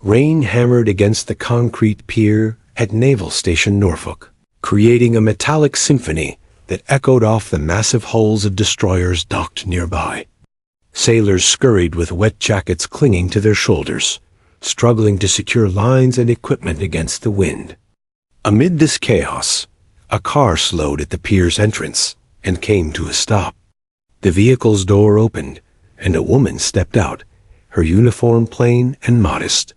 Rain hammered against the concrete pier at Naval Station Norfolk, creating a metallic symphony that echoed off the massive hulls of destroyers docked nearby. Sailors scurried with wet jackets clinging to their shoulders, struggling to secure lines and equipment against the wind. Amid this chaos, a car slowed at the pier's entrance and came to a stop. The vehicle's door opened, and a woman stepped out, her uniform plain and modest.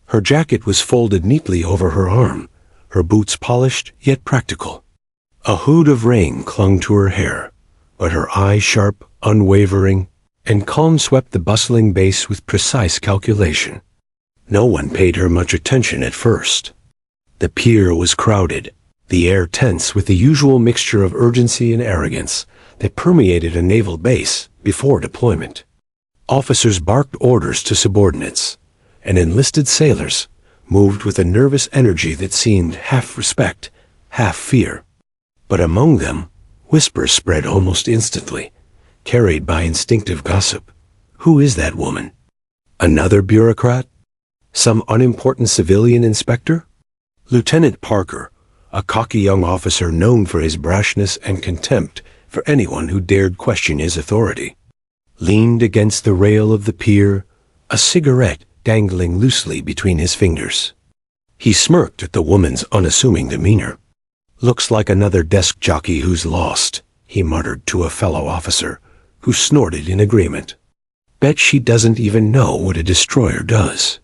Her jacket was folded neatly over her arm, her boots polished yet practical. A hood of rain clung to her hair, but her eye sharp, unwavering, and calm swept the bustling base with precise calculation. No one paid her much attention at first. The pier was crowded, the air tense with the usual mixture of urgency and arrogance that permeated a naval base before deployment. Officers barked orders to subordinates, and enlisted sailors moved with a nervous energy that seemed half respect, half fear. But among them, whispers spread almost instantly, carried by instinctive gossip. Who is that woman? Another bureaucrat? Some unimportant civilian inspector? Lieutenant Parker, a cocky young officer known for his brashness and contempt for anyone who dared question his authority, leaned against the rail of the pier, a cigarette dangling loosely between his fingers. He smirked at the woman's unassuming demeanor. "Looks like another desk jockey who's lost," he muttered to a fellow officer, who snorted in agreement. "Bet she doesn't even know what a destroyer does."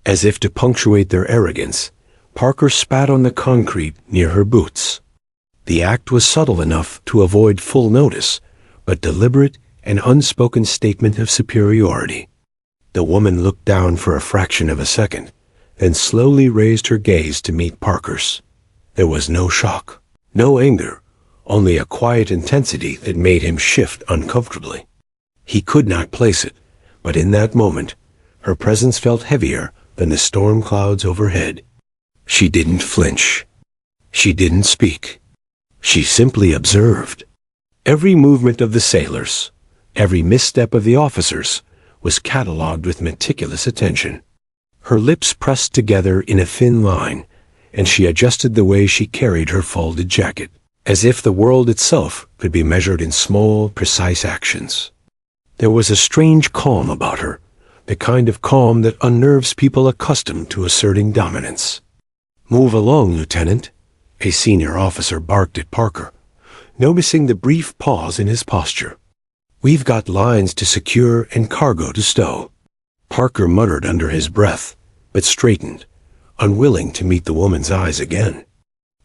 As if to punctuate their arrogance, Parker spat on the concrete near her boots. The act was subtle enough to avoid full notice, but deliberate and unspoken statement of superiority. The woman looked down for a fraction of a second, then slowly raised her gaze to meet Parker's. There was no shock, no anger, only a quiet intensity that made him shift uncomfortably. He could not place it, but in that moment, her presence felt heavier than the storm clouds overhead. She didn't flinch. She didn't speak. She simply observed. Every movement of the sailors, every misstep of the officers, was catalogued with meticulous attention. Her lips pressed together in a thin line, and she adjusted the way she carried her folded jacket, as if the world itself could be measured in small, precise actions. There was a strange calm about her, the kind of calm that unnerves people accustomed to asserting dominance. "Move along, Lieutenant," a senior officer barked at Parker, noticing the brief pause in his posture. "We've got lines to secure and cargo to stow." Parker muttered under his breath, but straightened, unwilling to meet the woman's eyes again.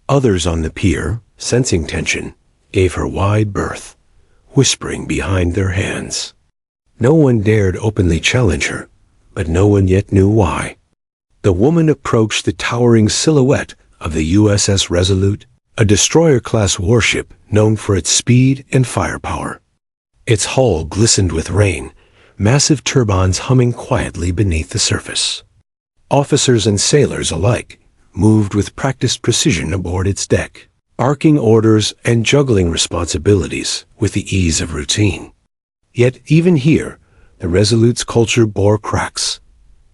Others on the pier, sensing tension, gave her wide berth, whispering behind their hands. No one dared openly challenge her, but no one yet knew why. The woman approached the towering silhouette of the USS Resolute, a destroyer-class warship known for its speed and firepower. Its hull glistened with rain, massive turbines humming quietly beneath the surface. Officers and sailors alike moved with practiced precision aboard its deck, barking orders and juggling responsibilities with the ease of routine. Yet even here, the Resolute's culture bore cracks,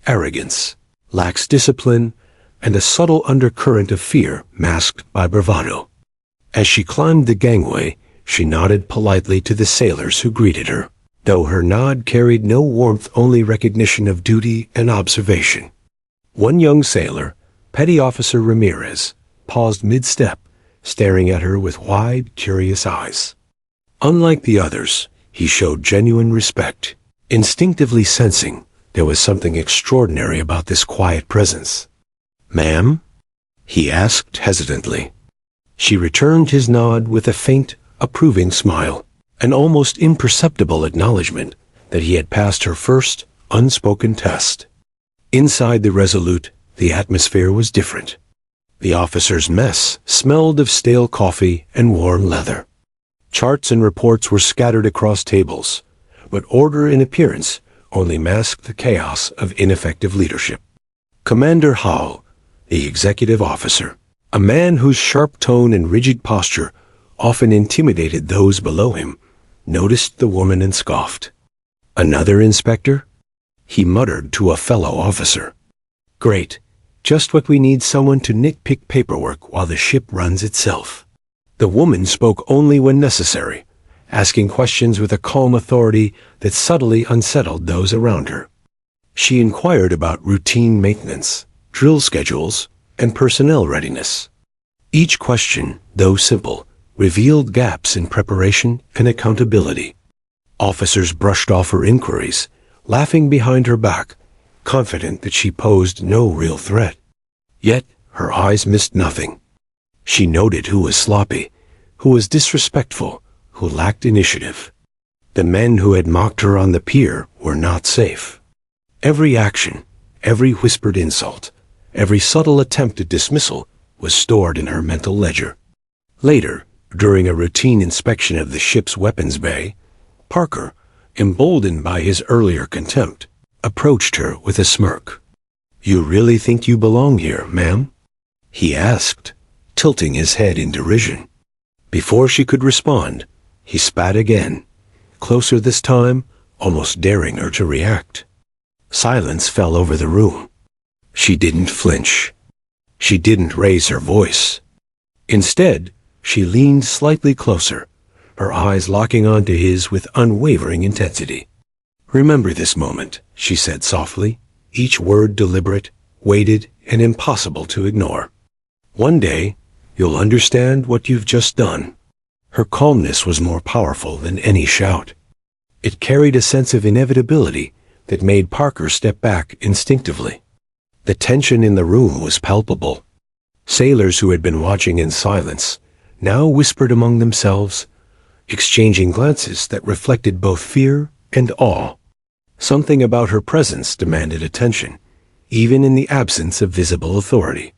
arrogance, lax discipline, and a subtle undercurrent of fear masked by bravado. As she climbed the gangway, she nodded politely to the sailors who greeted her, though her nod carried no warmth, only recognition of duty and observation. One young sailor, Petty Officer Ramirez, paused mid-step, staring at her with wide, curious eyes. Unlike the others, he showed genuine respect, instinctively sensing there was something extraordinary about this quiet presence. "Ma'am?" he asked hesitantly. She returned his nod with a faint, approving smile, an almost imperceptible acknowledgement that he had passed her first, unspoken test. Inside the Resolute, the atmosphere was different. The officers' mess smelled of stale coffee and worn leather. Charts and reports were scattered across tables, but order in appearance only masked the chaos of ineffective leadership. Commander Howe, the executive officer, a man whose sharp tone and rigid posture often intimidated those below him, noticed the woman and scoffed. "Another inspector?" he muttered to a fellow officer. Great. Just what we need, someone to nitpick paperwork while the ship runs itself. The woman spoke only when necessary, asking questions with a calm authority that subtly unsettled those around her. She inquired about routine maintenance, drill schedules, and personnel readiness. Each question, though simple, revealed gaps in preparation and accountability. Officers brushed off her inquiries, laughing behind her back, confident that she posed no real threat. Yet her eyes missed nothing. She noted who was sloppy, who was disrespectful, who lacked initiative. The men who had mocked her on the pier were not safe. Every action, every whispered insult, every subtle attempt at dismissal was stored in her mental ledger. Later, during a routine inspection of the ship's weapons bay, Parker, emboldened by his earlier contempt, approached her with a smirk. "You really think you belong here, ma'am?" he asked, tilting his head in derision. Before she could respond, he spat again, closer this time, almost daring her to react. Silence fell over the room. She didn't flinch. She didn't raise her voice. Instead, she leaned slightly closer, her eyes locking onto his with unwavering intensity. "Remember this moment," she said softly, each word deliberate, weighted, and impossible to ignore. "One day, you'll understand what you've just done." Her calmness was more powerful than any shout. It carried a sense of inevitability that made Parker step back instinctively. The tension in the room was palpable. Sailors who had been watching in silence now whispered among themselves, exchanging glances that reflected both fear and awe. Something about her presence demanded attention, even in the absence of visible authority.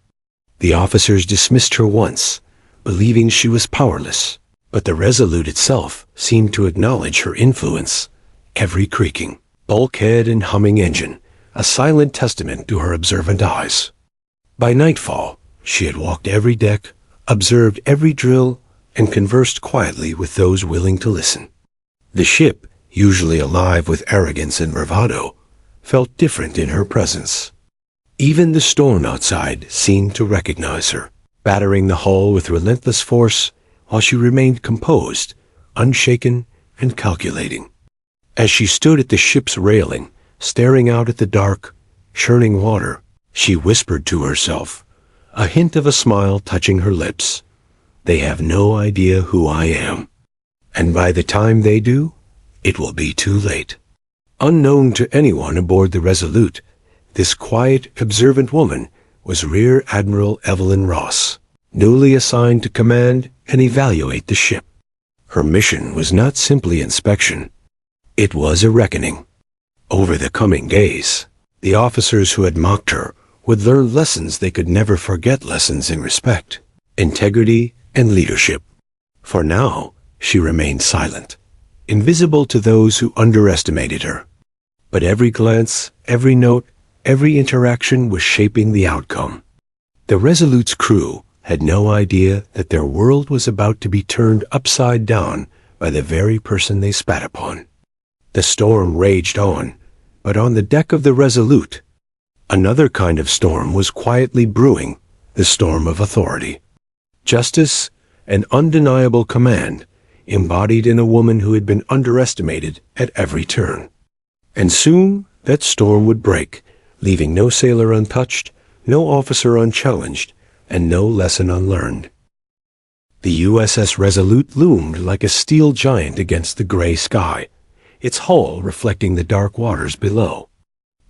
The officers dismissed her once, believing she was powerless, but the Resolute itself seemed to acknowledge her influence. Every creaking, bulkhead and humming engine, a silent testament to her observant eyes. By nightfall, she had walked every deck, observed every drill, and conversed quietly with those willing to listen. The ship, usually alive with arrogance and bravado, felt different in her presence. Even the storm outside seemed to recognize her, battering the hull with relentless force while she remained composed, unshaken, and calculating. As she stood at the ship's railing, staring out at the dark, churning water, she whispered to herself, a hint of a smile touching her lips. "They have no idea who I am. And by the time they do, it will be too late." Unknown to anyone aboard the Resolute, this quiet, observant woman was Rear Admiral Evelyn Ross, newly assigned to command and evaluate the ship. Her mission was not simply inspection. It was a reckoning. Over the coming days, the officers who had mocked her would learn lessons they could never forget, lessons in respect, integrity, and leadership. For now, she remained silent, invisible to those who underestimated her. But every glance, every note, every interaction was shaping the outcome. The Resolute's crew had no idea that their world was about to be turned upside down by the very person they spat upon. The storm raged on, but on the deck of the Resolute, another kind of storm was quietly brewing, the storm of authority. Justice and undeniable command, embodied in a woman who had been underestimated at every turn. And soon that storm would break, leaving no sailor untouched, no officer unchallenged, and no lesson unlearned. The USS Resolute loomed like a steel giant against the gray sky, its hull reflecting the dark waters below.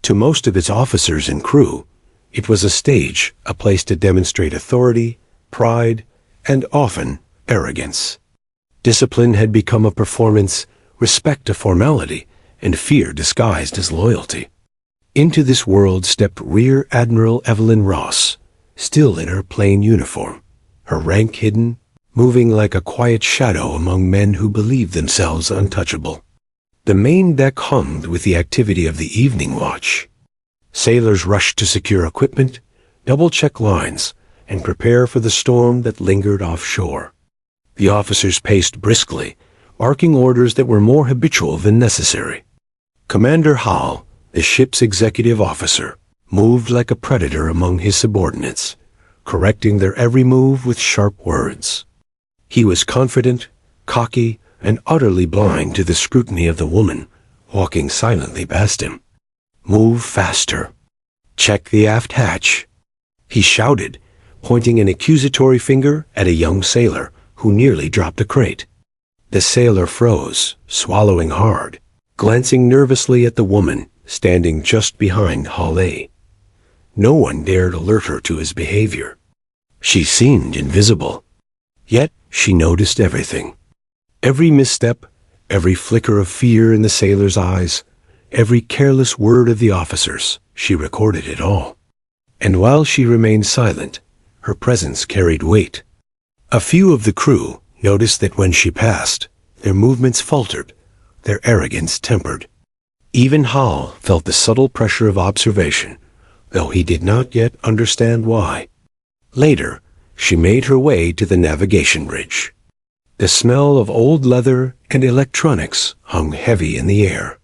To most of its officers and crew, it was a stage, a place to demonstrate authority, pride, and often arrogance. Discipline had become a performance, respect a formality, and fear disguised as loyalty. Into this world stepped Rear Admiral Evelyn Ross, still in her plain uniform, her rank hidden, moving like a quiet shadow among men who believed themselves untouchable. The main deck hummed with the activity of the evening watch. Sailors rushed to secure equipment, double-check lines, and prepare for the storm that lingered offshore. The officers paced briskly, barking orders that were more habitual than necessary. Commander Hall, the ship's executive officer, moved like a predator among his subordinates, correcting their every move with sharp words. He was confident, cocky, and utterly blind to the scrutiny of the woman walking silently past him. "Move faster. Check the aft hatch," he shouted, pointing an accusatory finger at a young sailor who nearly dropped a crate. The sailor froze, swallowing hard, glancing nervously at the woman standing just behind Hale. No one dared alert her to his behavior. She seemed invisible, yet she noticed everything. Every misstep, every flicker of fear in the sailor's eyes, every careless word of the officers, she recorded it all. And while she remained silent, her presence carried weight. A few of the crew noticed that when she passed, their movements faltered, their arrogance tempered. Even Hal felt the subtle pressure of observation, though he did not yet understand why. Later, she made her way to the navigation bridge. The smell of old leather and electronics hung heavy in the air.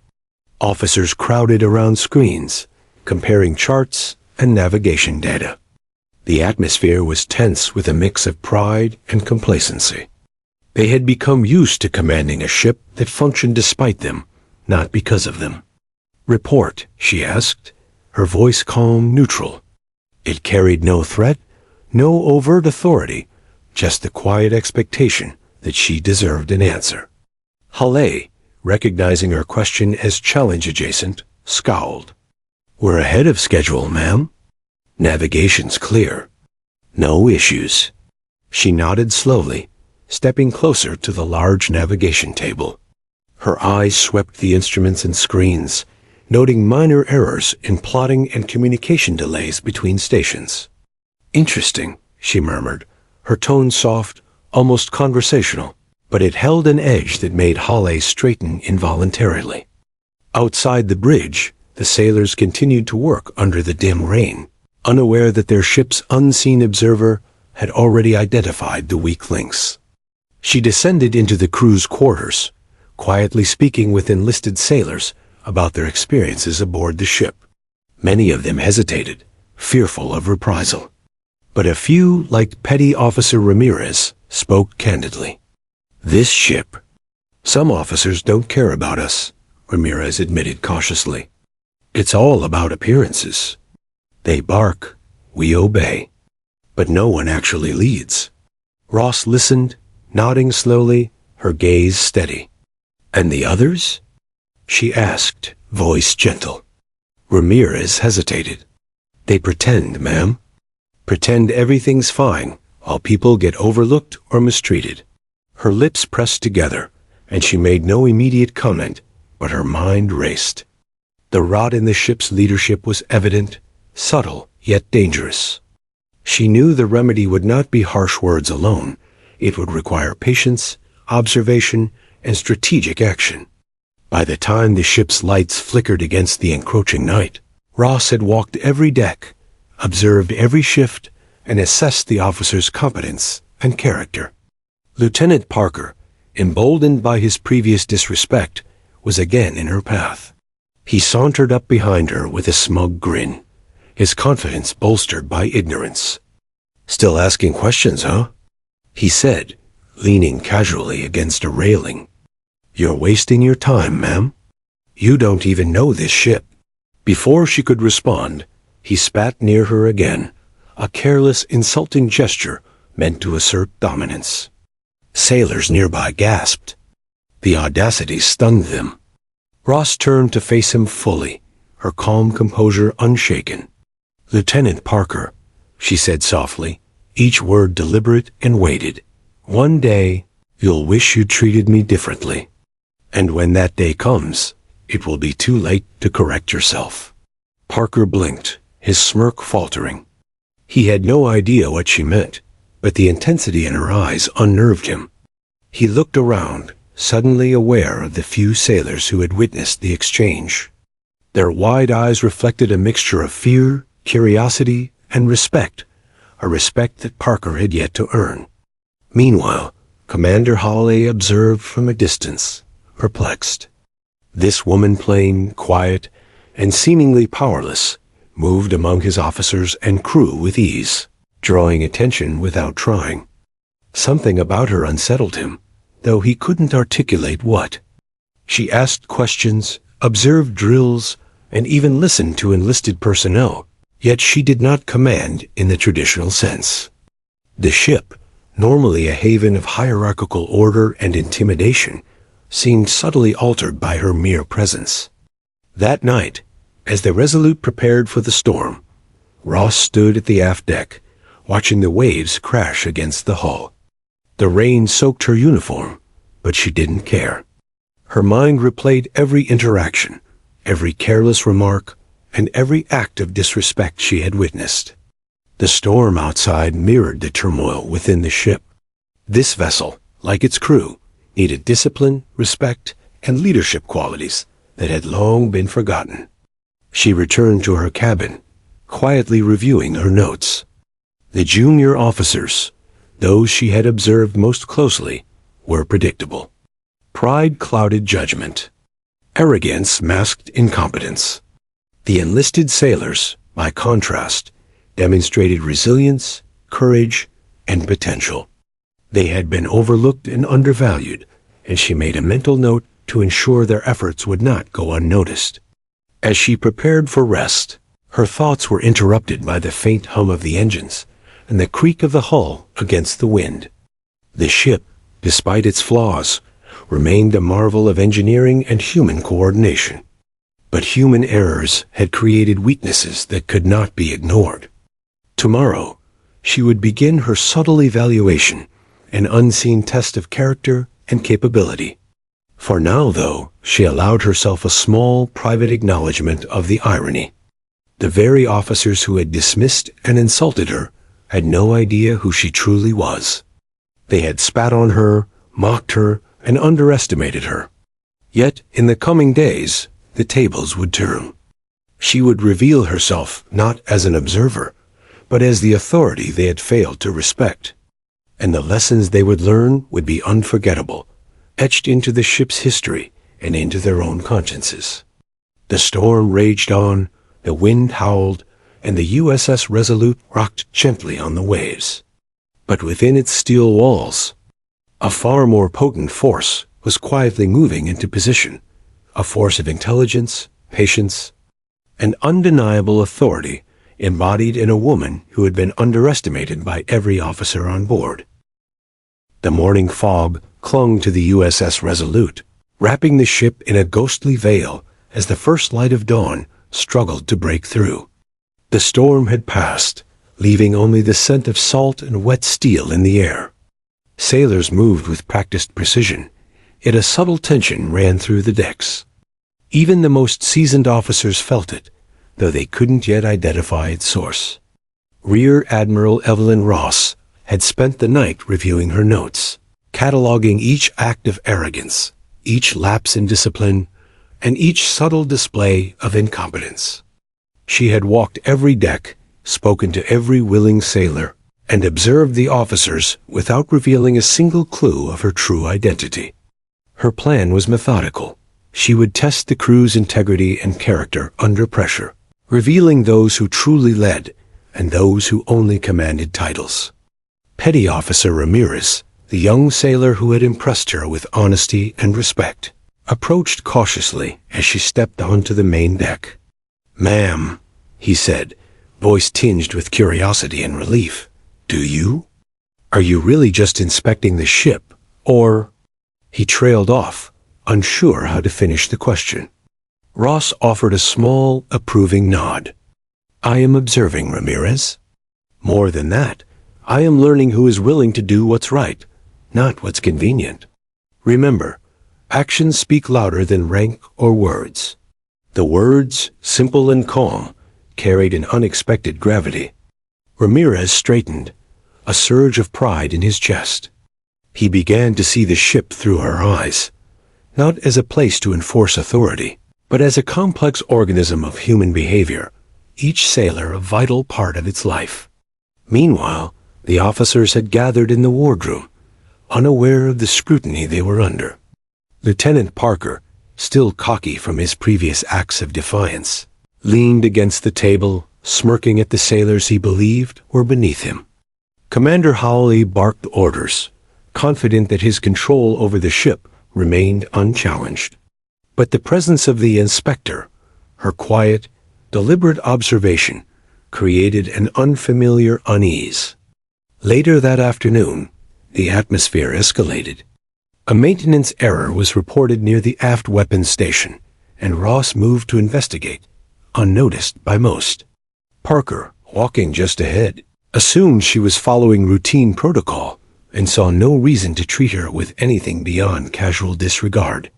Officers crowded around screens, comparing charts and navigation data. The atmosphere was tense with a mix of pride and complacency. They had become used to commanding a ship that functioned despite them, not because of them. "Report," she asked, her voice calm, neutral. It carried no threat, no overt authority, just the quiet expectation that she deserved an answer. Hale, recognizing her question as challenge-adjacent, scowled. "We're ahead of schedule, ma'am. Navigation's clear. No issues." She nodded slowly, stepping closer to the large navigation table. Her eyes swept the instruments and screens, noting minor errors in plotting and communication delays between stations. "Interesting," she murmured, her tone soft, almost conversational, but it held an edge that made Hale straighten involuntarily. Outside the bridge, the sailors continued to work under the dim rain, unaware that their ship's unseen observer had already identified the weak links. She descended into the crew's quarters, quietly speaking with enlisted sailors about their experiences aboard the ship. Many of them hesitated, fearful of reprisal. But a few, like Petty Officer Ramirez, spoke candidly. "This ship. Some officers don't care about us," Ramirez admitted cautiously. "It's all about appearances. They bark, we obey. But no one actually leads." Ross listened, nodding slowly, her gaze steady. "And the others?" she asked, voice gentle. Ramirez hesitated. "They pretend, ma'am. Pretend everything's fine, while people get overlooked or mistreated." Her lips pressed together, and she made no immediate comment, but her mind raced. The rot in the ship's leadership was evident, subtle, yet dangerous. She knew the remedy would not be harsh words alone. It would require patience, observation, and strategic action. By the time the ship's lights flickered against the encroaching night, Ross had walked every deck, observed every shift, and assessed the officer's competence and character. Lieutenant Parker, emboldened by his previous disrespect, was again in her path. He sauntered up behind her with a smug grin, his confidence bolstered by ignorance. "Still asking questions, huh?" he said, leaning casually against a railing. "You're wasting your time, ma'am. You don't even know this ship." Before she could respond, he spat near her again, a careless, insulting gesture meant to assert dominance. Sailors nearby gasped. The audacity stunned them. Ross turned to face him fully, her calm composure unshaken. "Lieutenant Parker," she said softly, each word deliberate and weighted. "One day, you'll wish you treated me differently. And when that day comes, it will be too late to correct yourself." Parker blinked, his smirk faltering. He had no idea what she meant, but the intensity in her eyes unnerved him. He looked around, suddenly aware of the few sailors who had witnessed the exchange. Their wide eyes reflected a mixture of fear, curiosity, and respect, a respect that Parker had yet to earn. Meanwhile, Commander Hawley observed from a distance, perplexed. This woman, plain, quiet, and seemingly powerless, moved among his officers and crew with ease, drawing attention without trying. Something about her unsettled him, though he couldn't articulate what. She asked questions, observed drills, and even listened to enlisted personnel, yet she did not command in the traditional sense. The ship, normally a haven of hierarchical order and intimidation, seemed subtly altered by her mere presence. That night, as the Resolute prepared for the storm, Ross stood at the aft deck, watching the waves crash against the hull. The rain soaked her uniform, but she didn't care. Her mind replayed every interaction, every careless remark, and every act of disrespect she had witnessed. The storm outside mirrored the turmoil within the ship. This vessel, like its crew, needed discipline, respect, and leadership qualities that had long been forgotten. She returned to her cabin, quietly reviewing her notes. The junior officers, those she had observed most closely, were predictable. Pride clouded judgment. Arrogance masked incompetence. The enlisted sailors, by contrast, demonstrated resilience, courage, and potential. They had been overlooked and undervalued, and she made a mental note to ensure their efforts would not go unnoticed. As she prepared for rest, her thoughts were interrupted by the faint hum of the engines and the creak of the hull against the wind. The ship, despite its flaws, remained a marvel of engineering and human coordination. But human errors had created weaknesses that could not be ignored. Tomorrow, she would begin her subtle evaluation, an unseen test of character and capability. For now, though, she allowed herself a small, private acknowledgement of the irony. The very officers who had dismissed and insulted her had no idea who she truly was. They had spat on her, mocked her, and underestimated her. Yet, in the coming days, the tables would turn. She would reveal herself not as an observer, but as the authority they had failed to respect. And the lessons they would learn would be unforgettable, etched into the ship's history and into their own consciences. The storm raged on, the wind howled, and the USS Resolute rocked gently on the waves. But within its steel walls, a far more potent force was quietly moving into position, a force of intelligence, patience, and undeniable authority embodied in a woman who had been underestimated by every officer on board. The morning fog clung to the USS Resolute, wrapping the ship in a ghostly veil as the first light of dawn struggled to break through. The storm had passed, leaving only the scent of salt and wet steel in the air. Sailors moved with practiced precision, yet a subtle tension ran through the decks. Even the most seasoned officers felt it, though they couldn't yet identify its source. Rear Admiral Evelyn Ross had spent the night reviewing her notes, cataloging each act of arrogance, each lapse in discipline, and each subtle display of incompetence. She had walked every deck, spoken to every willing sailor, and observed the officers without revealing a single clue of her true identity. Her plan was methodical. She would test the crew's integrity and character under pressure, revealing those who truly led and those who only commanded titles. Petty Officer Ramirez, the young sailor who had impressed her with honesty and respect, approached cautiously as she stepped onto the main deck. "Ma'am," he said, voice tinged with curiosity and relief. "Do you? Are you really just inspecting the ship, or—" He trailed off, unsure how to finish the question. Ross offered a small, approving nod. "I am observing, Ramirez. More than that, I am learning who is willing to do what's right, not what's convenient. Remember, actions speak louder than rank or words." The words, simple and calm, carried an unexpected gravity. Ramirez straightened, a surge of pride in his chest. He began to see the ship through her eyes, not as a place to enforce authority, but as a complex organism of human behavior, each sailor a vital part of its life. Meanwhile, the officers had gathered in the wardroom, unaware of the scrutiny they were under. Lieutenant Parker, still cocky from his previous acts of defiance, leaned against the table, smirking at the sailors he believed were beneath him. Commander Howley barked orders, confident that his control over the ship remained unchallenged. But the presence of the inspector, her quiet, deliberate observation, created an unfamiliar unease. Later that afternoon, the atmosphere escalated. A maintenance error was reported near the aft weapons station, and Ross moved to investigate, unnoticed by most. Parker, walking just ahead, assumed she was following routine protocol and saw no reason to treat her with anything beyond casual disregard.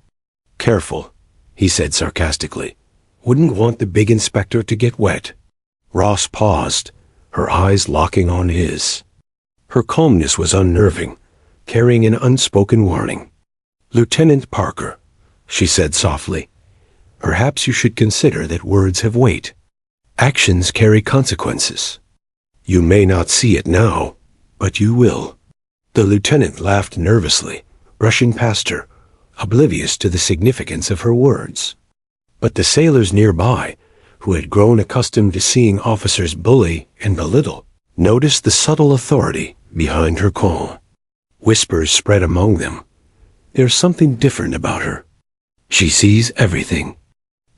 "Careful," he said sarcastically. "Wouldn't want the big inspector to get wet." Ross paused, her eyes locking on his. Her calmness was unnerving, carrying an unspoken warning. "Lieutenant Parker," she said softly, "perhaps you should consider that words have weight. Actions carry consequences. You may not see it now, but you will." The lieutenant laughed nervously, brushing past her, oblivious to the significance of her words. But the sailors nearby, who had grown accustomed to seeing officers bully and belittle, noticed the subtle authority behind her calm. Whispers spread among them. "There's something different about her. She sees everything."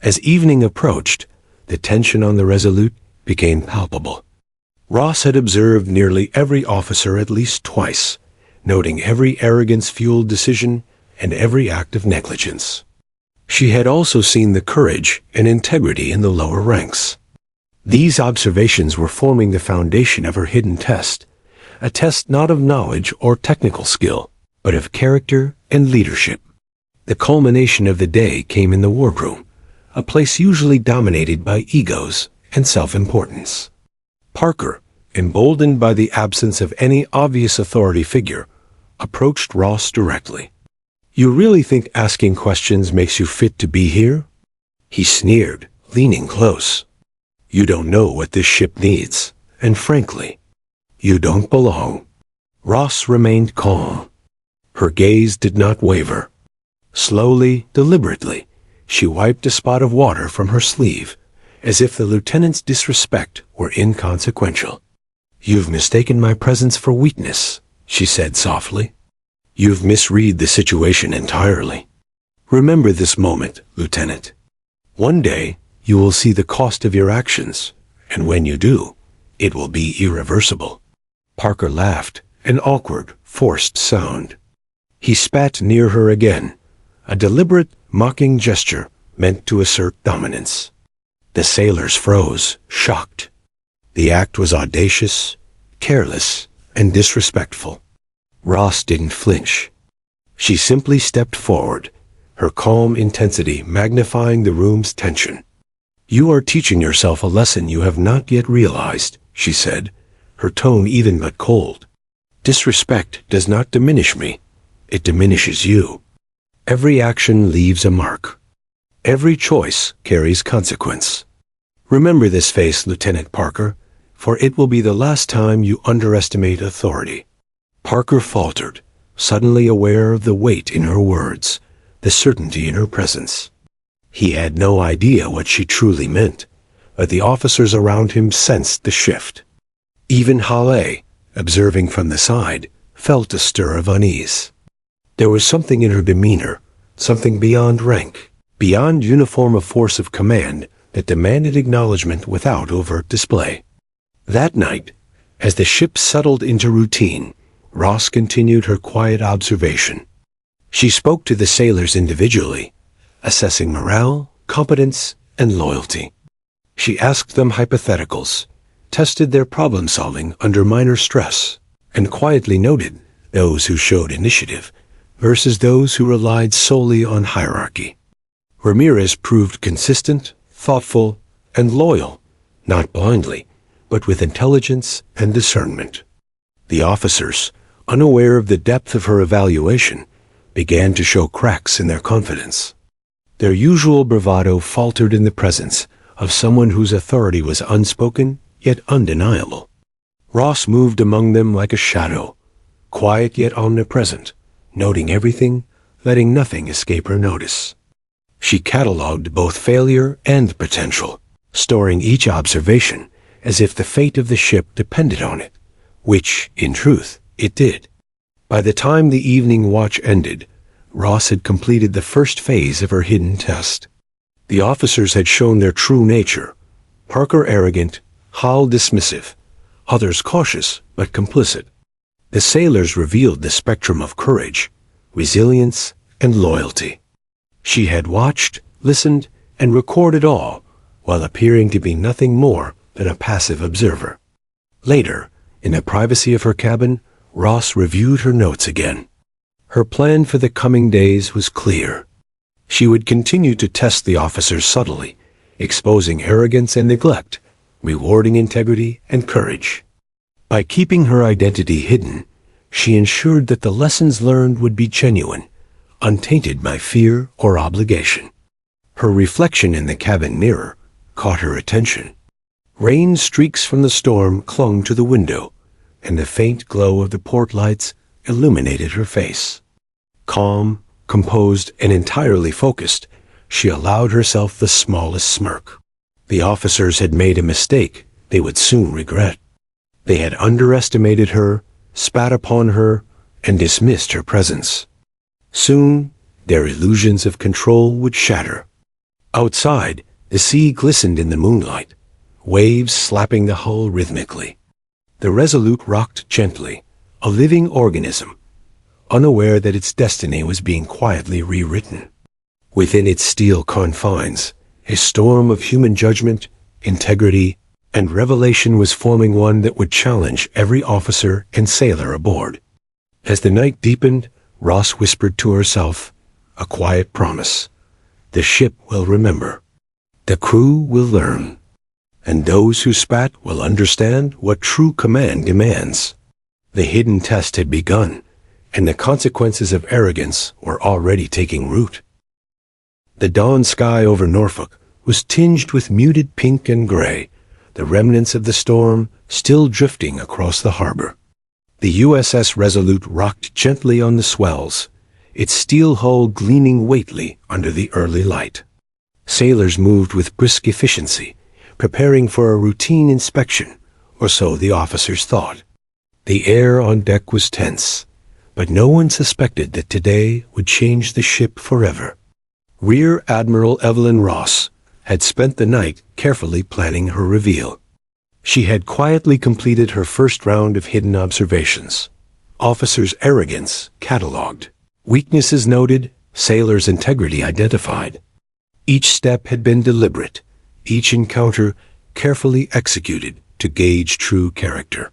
As evening approached, the tension on the Resolute became palpable. Ross had observed nearly every officer at least twice, noting every arrogance-fueled decision and every act of negligence. She had also seen the courage and integrity in the lower ranks. These observations were forming the foundation of her hidden test, a test not of knowledge or technical skill, but of character and leadership. The culmination of the day came in the wardroom, a place usually dominated by egos and self-importance. Parker, emboldened by the absence of any obvious authority figure, approached Ross directly. "You really think asking questions makes you fit to be here?" He sneered, leaning close. "You don't know what this ship needs, and frankly, you don't belong." Ross remained calm. Her gaze did not waver. Slowly, deliberately, she wiped a spot of water from her sleeve, as if the lieutenant's disrespect were inconsequential. "You've mistaken my presence for weakness," she said softly. "You've misread the situation entirely. Remember this moment, Lieutenant. One day, you will see the cost of your actions, and when you do, it will be irreversible." Parker laughed, an awkward, forced sound. He spat near her again, a deliberate, mocking gesture meant to assert dominance. The sailors froze, shocked. The act was audacious, careless, and disrespectful. Ross didn't flinch. She simply stepped forward, her calm intensity magnifying the room's tension. "You are teaching yourself a lesson you have not yet realized," she said, her tone even but cold. "Disrespect does not diminish me. It diminishes you. Every action leaves a mark. Every choice carries consequence. Remember this face, Lieutenant Parker, for it will be the last time you underestimate authority." Parker faltered, suddenly aware of the weight in her words, the certainty in her presence. He had no idea what she truly meant, but the officers around him sensed the shift. Even Halle, observing from the side, felt a stir of unease. There was something in her demeanor, something beyond rank, beyond uniform of force of command, that demanded acknowledgement without overt display. That night, as the ship settled into routine, Ross continued her quiet observation. She spoke to the sailors individually, assessing morale, competence, and loyalty. She asked them hypotheticals, tested their problem-solving under minor stress, and quietly noted those who showed initiative versus those who relied solely on hierarchy. Ramirez proved consistent, thoughtful, and loyal, not blindly, but with intelligence and discernment. The officers, unaware of the depth of her evaluation, began to show cracks in their confidence. Their usual bravado faltered in the presence of someone whose authority was unspoken yet undeniable. Ross moved among them like a shadow, quiet yet omnipresent, noting everything, letting nothing escape her notice. She catalogued both failure and potential, storing each observation as if the fate of the ship depended on it, which, in truth, it did. By the time the evening watch ended, Ross had completed the first phase of her hidden test. The officers had shown their true nature: Parker arrogant, Hall dismissive, others cautious but complicit. The sailors revealed the spectrum of courage, resilience, and loyalty. She had watched, listened, and recorded all, while appearing to be nothing more than a passive observer. Later, in the privacy of her cabin, Ross reviewed her notes again. Her plan for the coming days was clear. She would continue to test the officers subtly, exposing arrogance and neglect, rewarding integrity and courage. By keeping her identity hidden, she ensured that the lessons learned would be genuine, untainted by fear or obligation. Her reflection in the cabin mirror caught her attention. Rain streaks from the storm clung to the window, and the faint glow of the port lights illuminated her face. Calm, composed, and entirely focused, she allowed herself the smallest smirk. The officers had made a mistake they would soon regret. They had underestimated her, spat upon her, and dismissed her presence. Soon, their illusions of control would shatter. Outside, the sea glistened in the moonlight, waves slapping the hull rhythmically. The Resolute rocked gently, a living organism, unaware that its destiny was being quietly rewritten. Within its steel confines, a storm of human judgment, integrity, and revelation was forming, one that would challenge every officer and sailor aboard. As the night deepened, Ross whispered to herself, a quiet promise: the ship will remember, the crew will learn, and those who spat will understand what true command demands. The hidden test had begun, and the consequences of arrogance were already taking root. The dawn sky over Norfolk was tinged with muted pink and gray, the remnants of the storm still drifting across the harbor. The USS Resolute rocked gently on the swells, its steel hull gleaming weightily under the early light. Sailors moved with brisk efficiency, preparing for a routine inspection, or so the officers thought. The air on deck was tense, but no one suspected that today would change the ship forever. Rear Admiral Evelyn Ross had spent the night carefully planning her reveal. She had quietly completed her first round of hidden observations. Officers' arrogance catalogued, weaknesses noted, sailors' integrity identified. Each step had been deliberate, each encounter carefully executed to gauge true character.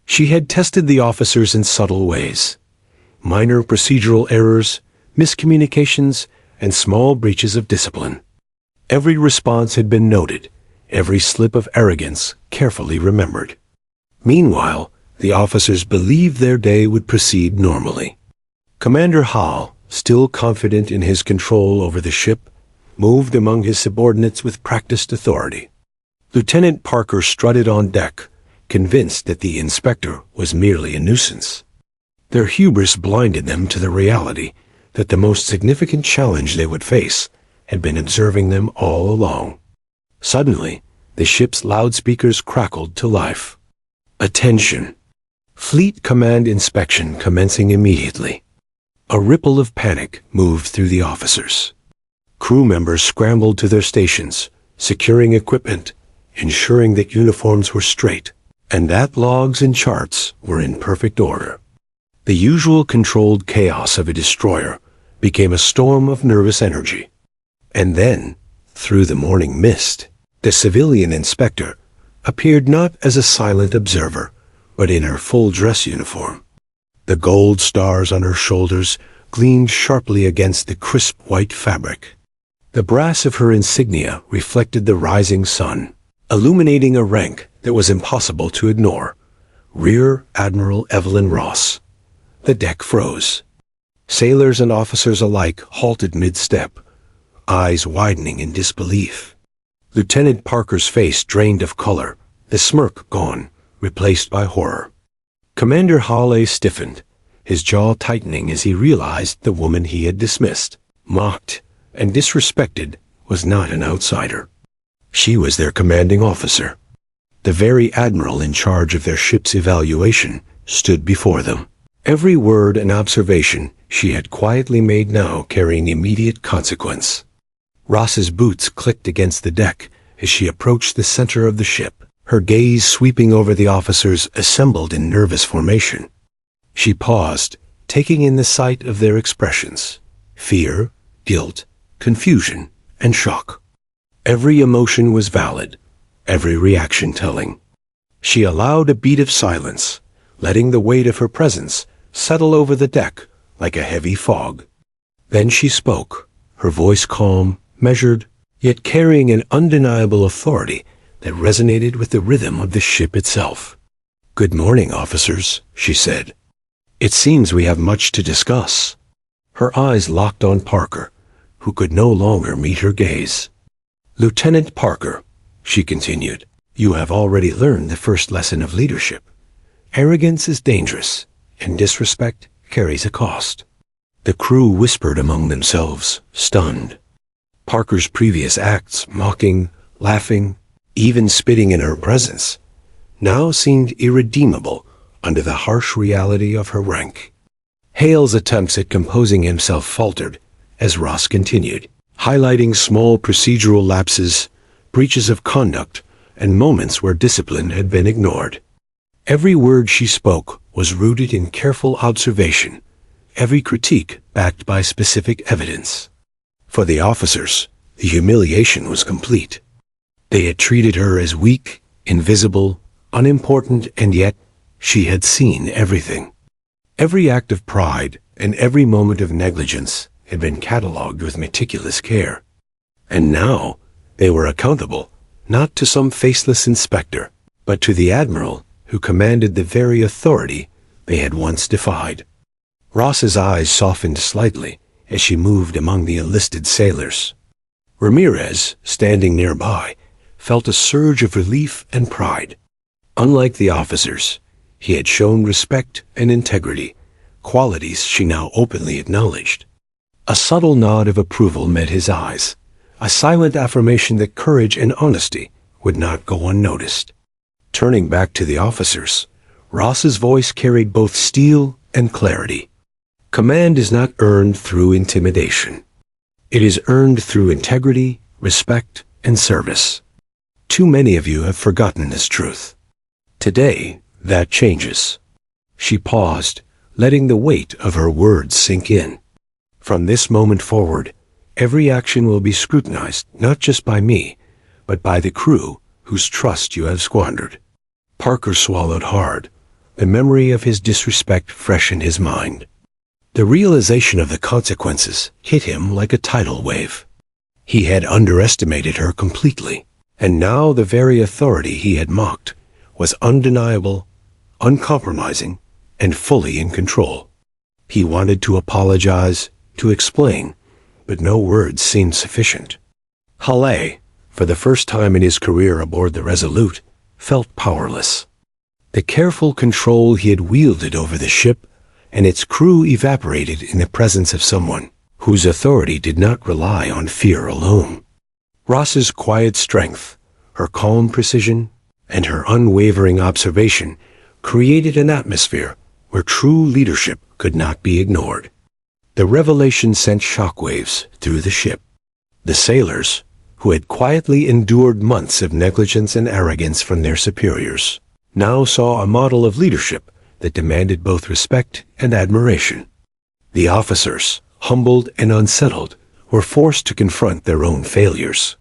She had tested the officers in subtle ways: minor procedural errors, miscommunications, and small breaches of discipline. Every response had been noted, every slip of arrogance carefully remembered. Meanwhile, the officers believed their day would proceed normally. Commander Hall, still confident in his control over the ship, moved among his subordinates with practiced authority. Lieutenant Parker strutted on deck, convinced that the inspector was merely a nuisance. Their hubris blinded them to the reality that the most significant challenge they would face had been observing them all along. Suddenly, the ship's loudspeakers crackled to life. Attention! Fleet Command inspection commencing immediately. A ripple of panic moved through the officers. Crew members scrambled to their stations, securing equipment, ensuring that uniforms were straight, and that logs and charts were in perfect order. The usual controlled chaos of a destroyer became a storm of nervous energy. And then, through the morning mist, the civilian inspector appeared not as a silent observer, but in her full dress uniform. The gold stars on her shoulders gleamed sharply against the crisp white fabric. The brass of her insignia reflected the rising sun, illuminating a rank that was impossible to ignore: Rear Admiral Evelyn Ross. The deck froze. Sailors and officers alike halted mid-step, eyes widening in disbelief. Lieutenant Parker's face drained of color, the smirk gone, replaced by horror. Commander Hawley stiffened, his jaw tightening as he realized the woman he had dismissed, mocked, and disrespected was not an outsider. She was their commanding officer. The very admiral in charge of their ship's evaluation stood before them. Every word and observation she had quietly made now carrying immediate consequence. Ross's boots clicked against the deck as she approached the center of the ship, her gaze sweeping over the officers assembled in nervous formation. She paused, taking in the sight of their expressions: fear, guilt, confusion, and shock. Every emotion was valid, every reaction telling. She allowed a beat of silence, letting the weight of her presence settle over the deck like a heavy fog. Then she spoke, her voice calm, measured, yet carrying an undeniable authority that resonated with the rhythm of the ship itself. "Good morning, officers," she said. "It seems we have much to discuss." Her eyes locked on Parker, who could no longer meet her gaze. "Lieutenant Parker," she continued, "you have already learned the first lesson of leadership. Arrogance is dangerous, and disrespect carries a cost." The crew whispered among themselves, stunned. Parker's previous acts, mocking, laughing, even spitting in her presence, now seemed irredeemable under the harsh reality of her rank. Hale's attempts at composing himself faltered as Ross continued, highlighting small procedural lapses, breaches of conduct, and moments where discipline had been ignored. Every word she spoke was rooted in careful observation, every critique backed by specific evidence. For the officers, the humiliation was complete. They had treated her as weak, invisible, unimportant, and yet she had seen everything. Every act of pride and every moment of negligence had been catalogued with meticulous care. And now they were accountable, not to some faceless inspector, but to the Admiral who commanded the very authority they had once defied. Ross's eyes softened slightly as she moved among the enlisted sailors. Ramirez, standing nearby, felt a surge of relief and pride. Unlike the officers, he had shown respect and integrity, qualities she now openly acknowledged. A subtle nod of approval met his eyes, a silent affirmation that courage and honesty would not go unnoticed. Turning back to the officers, Ross's voice carried both steel and clarity. Command is not earned through intimidation. It is earned through integrity, respect, and service. Too many of you have forgotten this truth. Today, that changes. She paused, letting the weight of her words sink in. From this moment forward, every action will be scrutinized not just by me, but by the crew whose trust you have squandered. Parker swallowed hard, the memory of his disrespect fresh in his mind. The realization of the consequences hit him like a tidal wave. He had underestimated her completely, and now the very authority he had mocked was undeniable, uncompromising, and fully in control. He wanted to apologize, to explain, but no words seemed sufficient. Hale, for the first time in his career aboard the Resolute, felt powerless. The careful control he had wielded over the ship and its crew evaporated in the presence of someone whose authority did not rely on fear alone. Ross's quiet strength, her calm precision, and her unwavering observation created an atmosphere where true leadership could not be ignored. The revelation sent shockwaves through the ship. The sailors, who had quietly endured months of negligence and arrogance from their superiors, now saw a model of leadership that demanded both respect and admiration. The officers, humbled and unsettled, were forced to confront their own failures.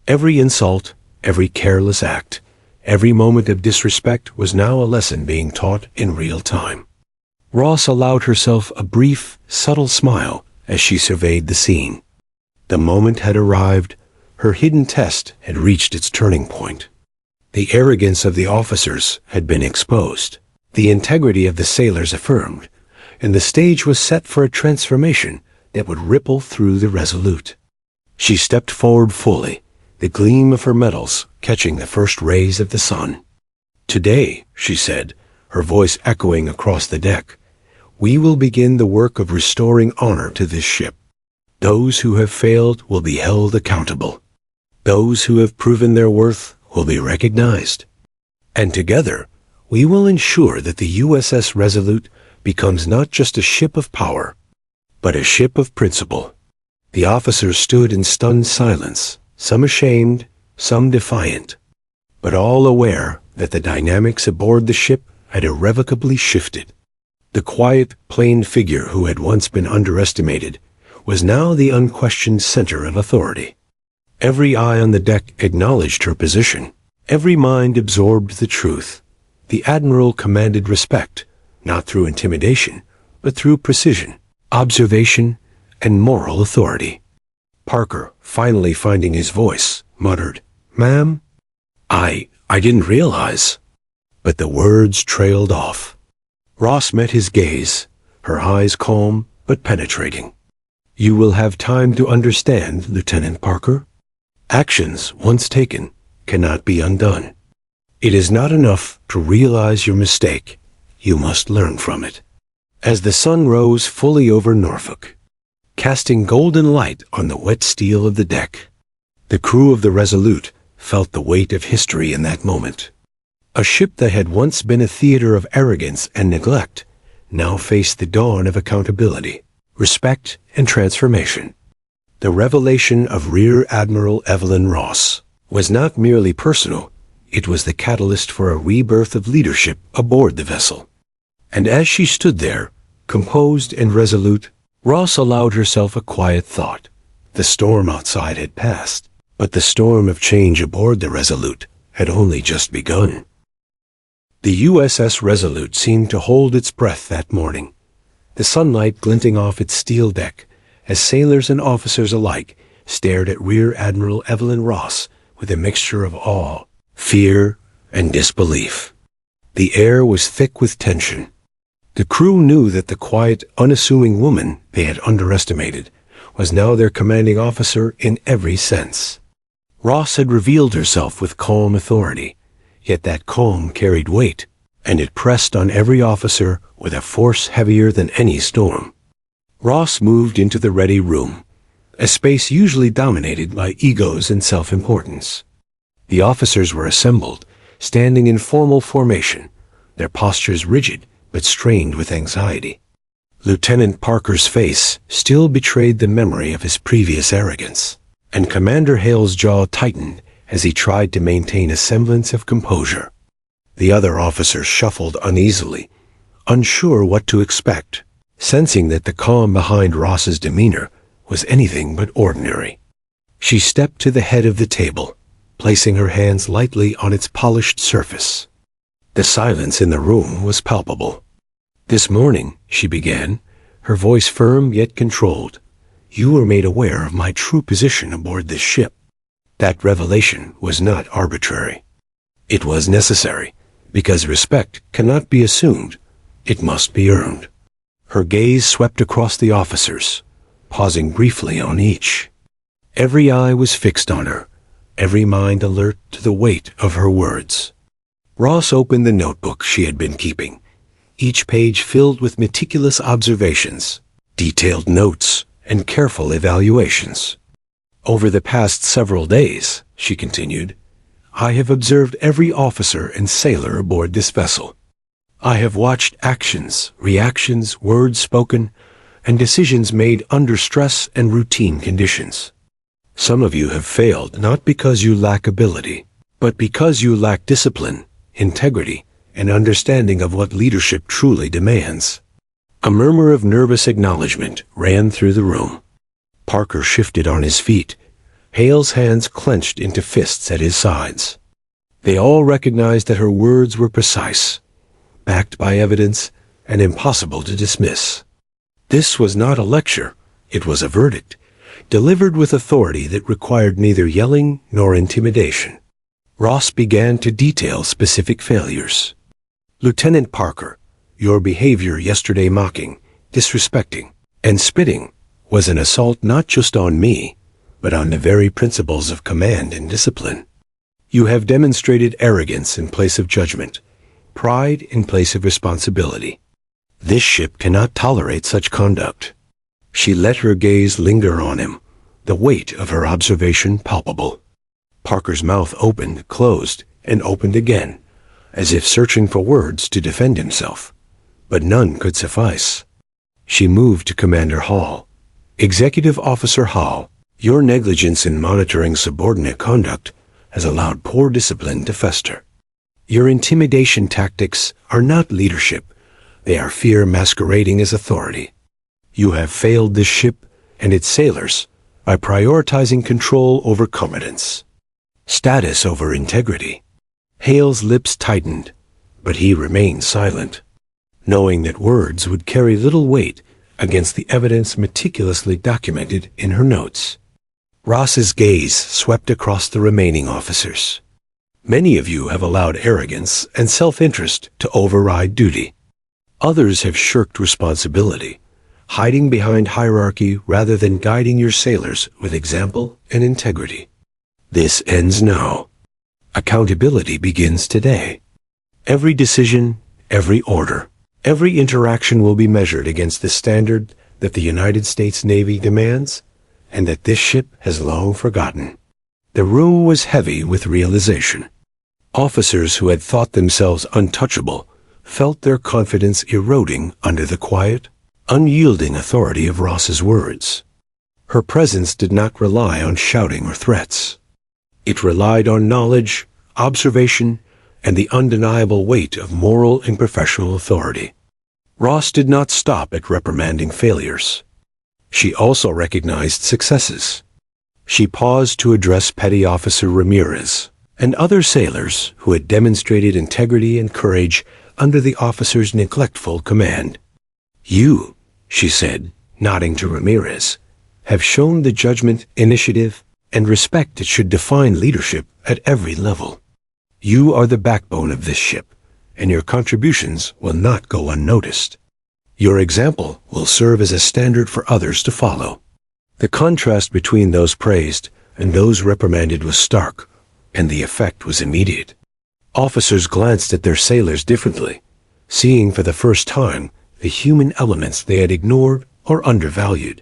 Every insult, every careless act, every moment of disrespect was now a lesson being taught in real time. Ross allowed herself a brief, subtle smile as she surveyed the scene. The moment had arrived. Her hidden test had reached its turning point. The arrogance of the officers had been exposed, the integrity of the sailors affirmed, and the stage was set for a transformation that would ripple through the Resolute. She stepped forward fully, the gleam of her metals catching the first rays of the sun. "Today," she said, her voice echoing across the deck, "we will begin the work of restoring honor to this ship. Those who have failed will be held accountable. Those who have proven their worth will be recognized. And together, we will ensure that the USS Resolute becomes not just a ship of power, but a ship of principle. The officers stood in stunned silence, some ashamed, some defiant, but all aware that the dynamics aboard the ship had irrevocably shifted. The quiet, plain figure who had once been underestimated was now the unquestioned center of authority. Every eye on the deck acknowledged her position. Every mind absorbed the truth. The Admiral commanded respect, not through intimidation, but through precision, observation, and moral authority. Parker, finally finding his voice, muttered, "Ma'am, I didn't realize." But the words trailed off. Ross met his gaze, her eyes calm but penetrating. "You will have time to understand, Lieutenant Parker. Actions, once taken, cannot be undone. It is not enough to realize your mistake. You must learn from it." As the sun rose fully over Norfolk, casting golden light on the wet steel of the deck, the crew of the Resolute felt the weight of history in that moment. A ship that had once been a theater of arrogance and neglect now faced the dawn of accountability, respect, and transformation. The revelation of Rear Admiral Evelyn Ross was not merely personal, it was the catalyst for a rebirth of leadership aboard the vessel. And as she stood there, composed and resolute, Ross allowed herself a quiet thought. The storm outside had passed, but the storm of change aboard the Resolute had only just begun. The USS Resolute seemed to hold its breath that morning, the sunlight glinting off its steel deck as sailors and officers alike stared at Rear Admiral Evelyn Ross with a mixture of awe, fear, and disbelief. The air was thick with tension. The crew knew that the quiet, unassuming woman they had underestimated was now their commanding officer in every sense. Ross had revealed herself with calm authority, yet that calm carried weight, and it pressed on every officer with a force heavier than any storm. Ross moved into the ready room, a space usually dominated by egos and self-importance. The officers were assembled, standing in formal formation, their postures rigid but strained with anxiety. Lieutenant Parker's face still betrayed the memory of his previous arrogance, and Commander Hale's jaw tightened as he tried to maintain a semblance of composure. The other officers shuffled uneasily, unsure what to expect, sensing that the calm behind Ross's demeanor was anything but ordinary. She stepped to the head of the table, placing her hands lightly on its polished surface. The silence in the room was palpable. "This morning," she began, her voice firm yet controlled, "you were made aware of my true position aboard this ship. That revelation was not arbitrary. It was necessary, because respect cannot be assumed, it must be earned." Her gaze swept across the officers, pausing briefly on each. Every eye was fixed on her, every mind alert to the weight of her words. Ross opened the notebook she had been keeping, each page filled with meticulous observations, detailed notes, and careful evaluations. "Over the past several days," she continued, "I have observed every officer and sailor aboard this vessel. I have watched actions, reactions, words spoken, and decisions made under stress and routine conditions. Some of you have failed not because you lack ability, but because you lack discipline, integrity, and understanding of what leadership truly demands." A murmur of nervous acknowledgement ran through the room. Parker shifted on his feet, Hale's hands clenched into fists at his sides. They all recognized that her words were precise, backed by evidence, and impossible to dismiss. This was not a lecture, it was a verdict, delivered with authority that required neither yelling nor intimidation. Ross began to detail specific failures. "Lieutenant Parker, your behavior yesterday mocking, disrespecting, and spitting was an assault not just on me, but on the very principles of command and discipline. You have demonstrated arrogance in place of judgment, pride in place of responsibility. This ship cannot tolerate such conduct." She let her gaze linger on him, the weight of her observation palpable. Parker's mouth opened, closed, and opened again, as if searching for words to defend himself. But none could suffice. She moved to Commander Hall. "Executive Officer Hall, your negligence in monitoring subordinate conduct has allowed poor discipline to fester. Your intimidation tactics are not leadership. They are fear masquerading as authority. You have failed this ship and its sailors by prioritizing control over competence, status over integrity." Hale's lips tightened, but he remained silent, knowing that words would carry little weight against the evidence meticulously documented in her notes. Ross's gaze swept across the remaining officers. "Many of you have allowed arrogance and self-interest to override duty. Others have shirked responsibility, hiding behind hierarchy rather than guiding your sailors with example and integrity. This ends now. Accountability begins today. Every decision, every order, every interaction will be measured against the standard that the United States Navy demands and that this ship has long forgotten." The room was heavy with realization. Officers who had thought themselves untouchable felt their confidence eroding under the quiet, unyielding authority of Ross's words. Her presence did not rely on shouting or threats. It relied on knowledge, observation, and the undeniable weight of moral and professional authority. Ross did not stop at reprimanding failures. She also recognized successes. She paused to address Petty Officer Ramirez and other sailors who had demonstrated integrity and courage under the officer's neglectful command. "You," she said, nodding to Ramirez, "have shown the judgment, initiative, and respect that should define leadership at every level. You are the backbone of this ship, and your contributions will not go unnoticed. Your example will serve as a standard for others to follow." The contrast between those praised and those reprimanded was stark, and the effect was immediate. Officers glanced at their sailors differently, seeing for the first time the human elements they had ignored or undervalued.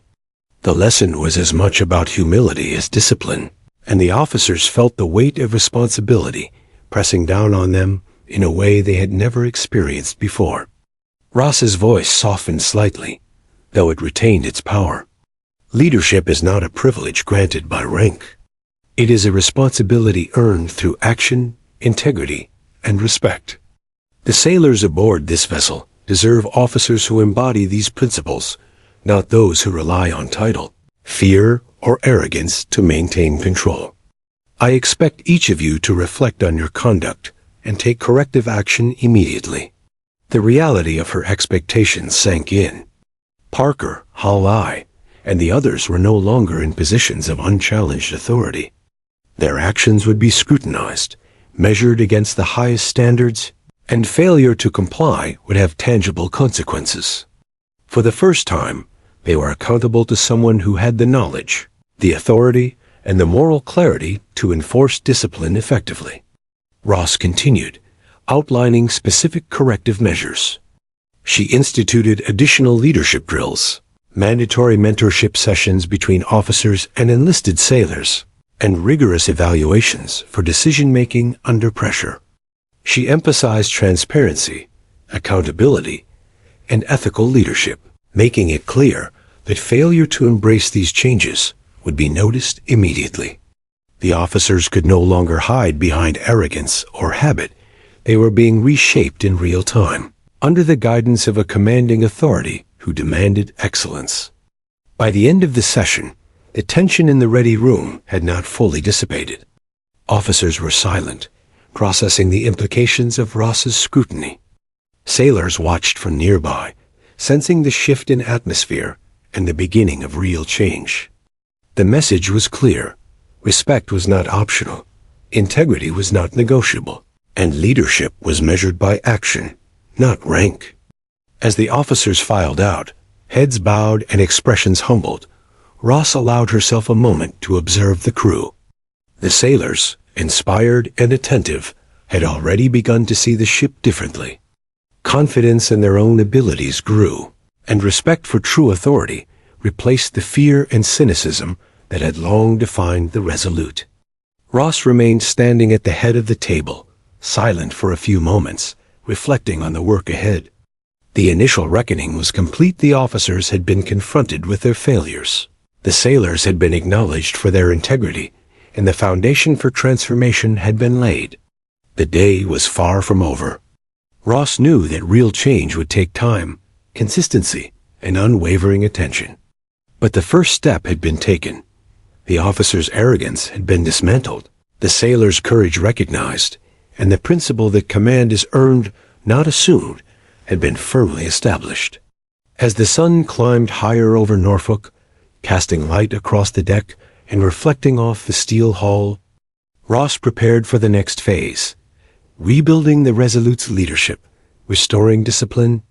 The lesson was as much about humility as discipline, and the officers felt the weight of responsibility pressing down on them in a way they had never experienced before. Ross's voice softened slightly, though it retained its power. "Leadership is not a privilege granted by rank. It is a responsibility earned through action, integrity, and respect. The sailors aboard this vessel deserve officers who embody these principles, not those who rely on title, fear, or arrogance to maintain control. I expect each of you to reflect on your conduct and take corrective action immediately." The reality of her expectations sank in. Parker, Hall-I, and the others were no longer in positions of unchallenged authority. Their actions would be scrutinized, measured against the highest standards, and failure to comply would have tangible consequences. For the first time, they were accountable to someone who had the knowledge, the authority, and the moral clarity to enforce discipline effectively. Ross continued, outlining specific corrective measures. She instituted additional leadership drills, mandatory mentorship sessions between officers and enlisted sailors, and rigorous evaluations for decision-making under pressure. She emphasized transparency, accountability, and ethical leadership, making it clear that failure to embrace these changes would be noticed immediately. The officers could no longer hide behind arrogance or habit. They were being reshaped in real time, under the guidance of a commanding authority who demanded excellence. By the end of the session, the tension in the ready room had not fully dissipated. Officers were silent, processing the implications of Ross's scrutiny. Sailors watched from nearby, sensing the shift in atmosphere and the beginning of real change. The message was clear. Respect was not optional, integrity was not negotiable, and leadership was measured by action, not rank. As the officers filed out, heads bowed and expressions humbled, Ross allowed herself a moment to observe the crew. The sailors, inspired and attentive, had already begun to see the ship differently. Confidence in their own abilities grew, and respect for true authority replaced the fear and cynicism that had long defined the Resolute. Ross remained standing at the head of the table, silent for a few moments, reflecting on the work ahead. The initial reckoning was complete. The officers had been confronted with their failures. The sailors had been acknowledged for their integrity, and the foundation for transformation had been laid. The day was far from over. Ross knew that real change would take time, consistency, and unwavering attention. But the first step had been taken. The officers' arrogance had been dismantled, the sailors' courage recognized, and the principle that command is earned, not assumed, had been firmly established. As the sun climbed higher over Norfolk, casting light across the deck and reflecting off the steel hull, Ross prepared for the next phase, rebuilding the Resolute's leadership, restoring discipline,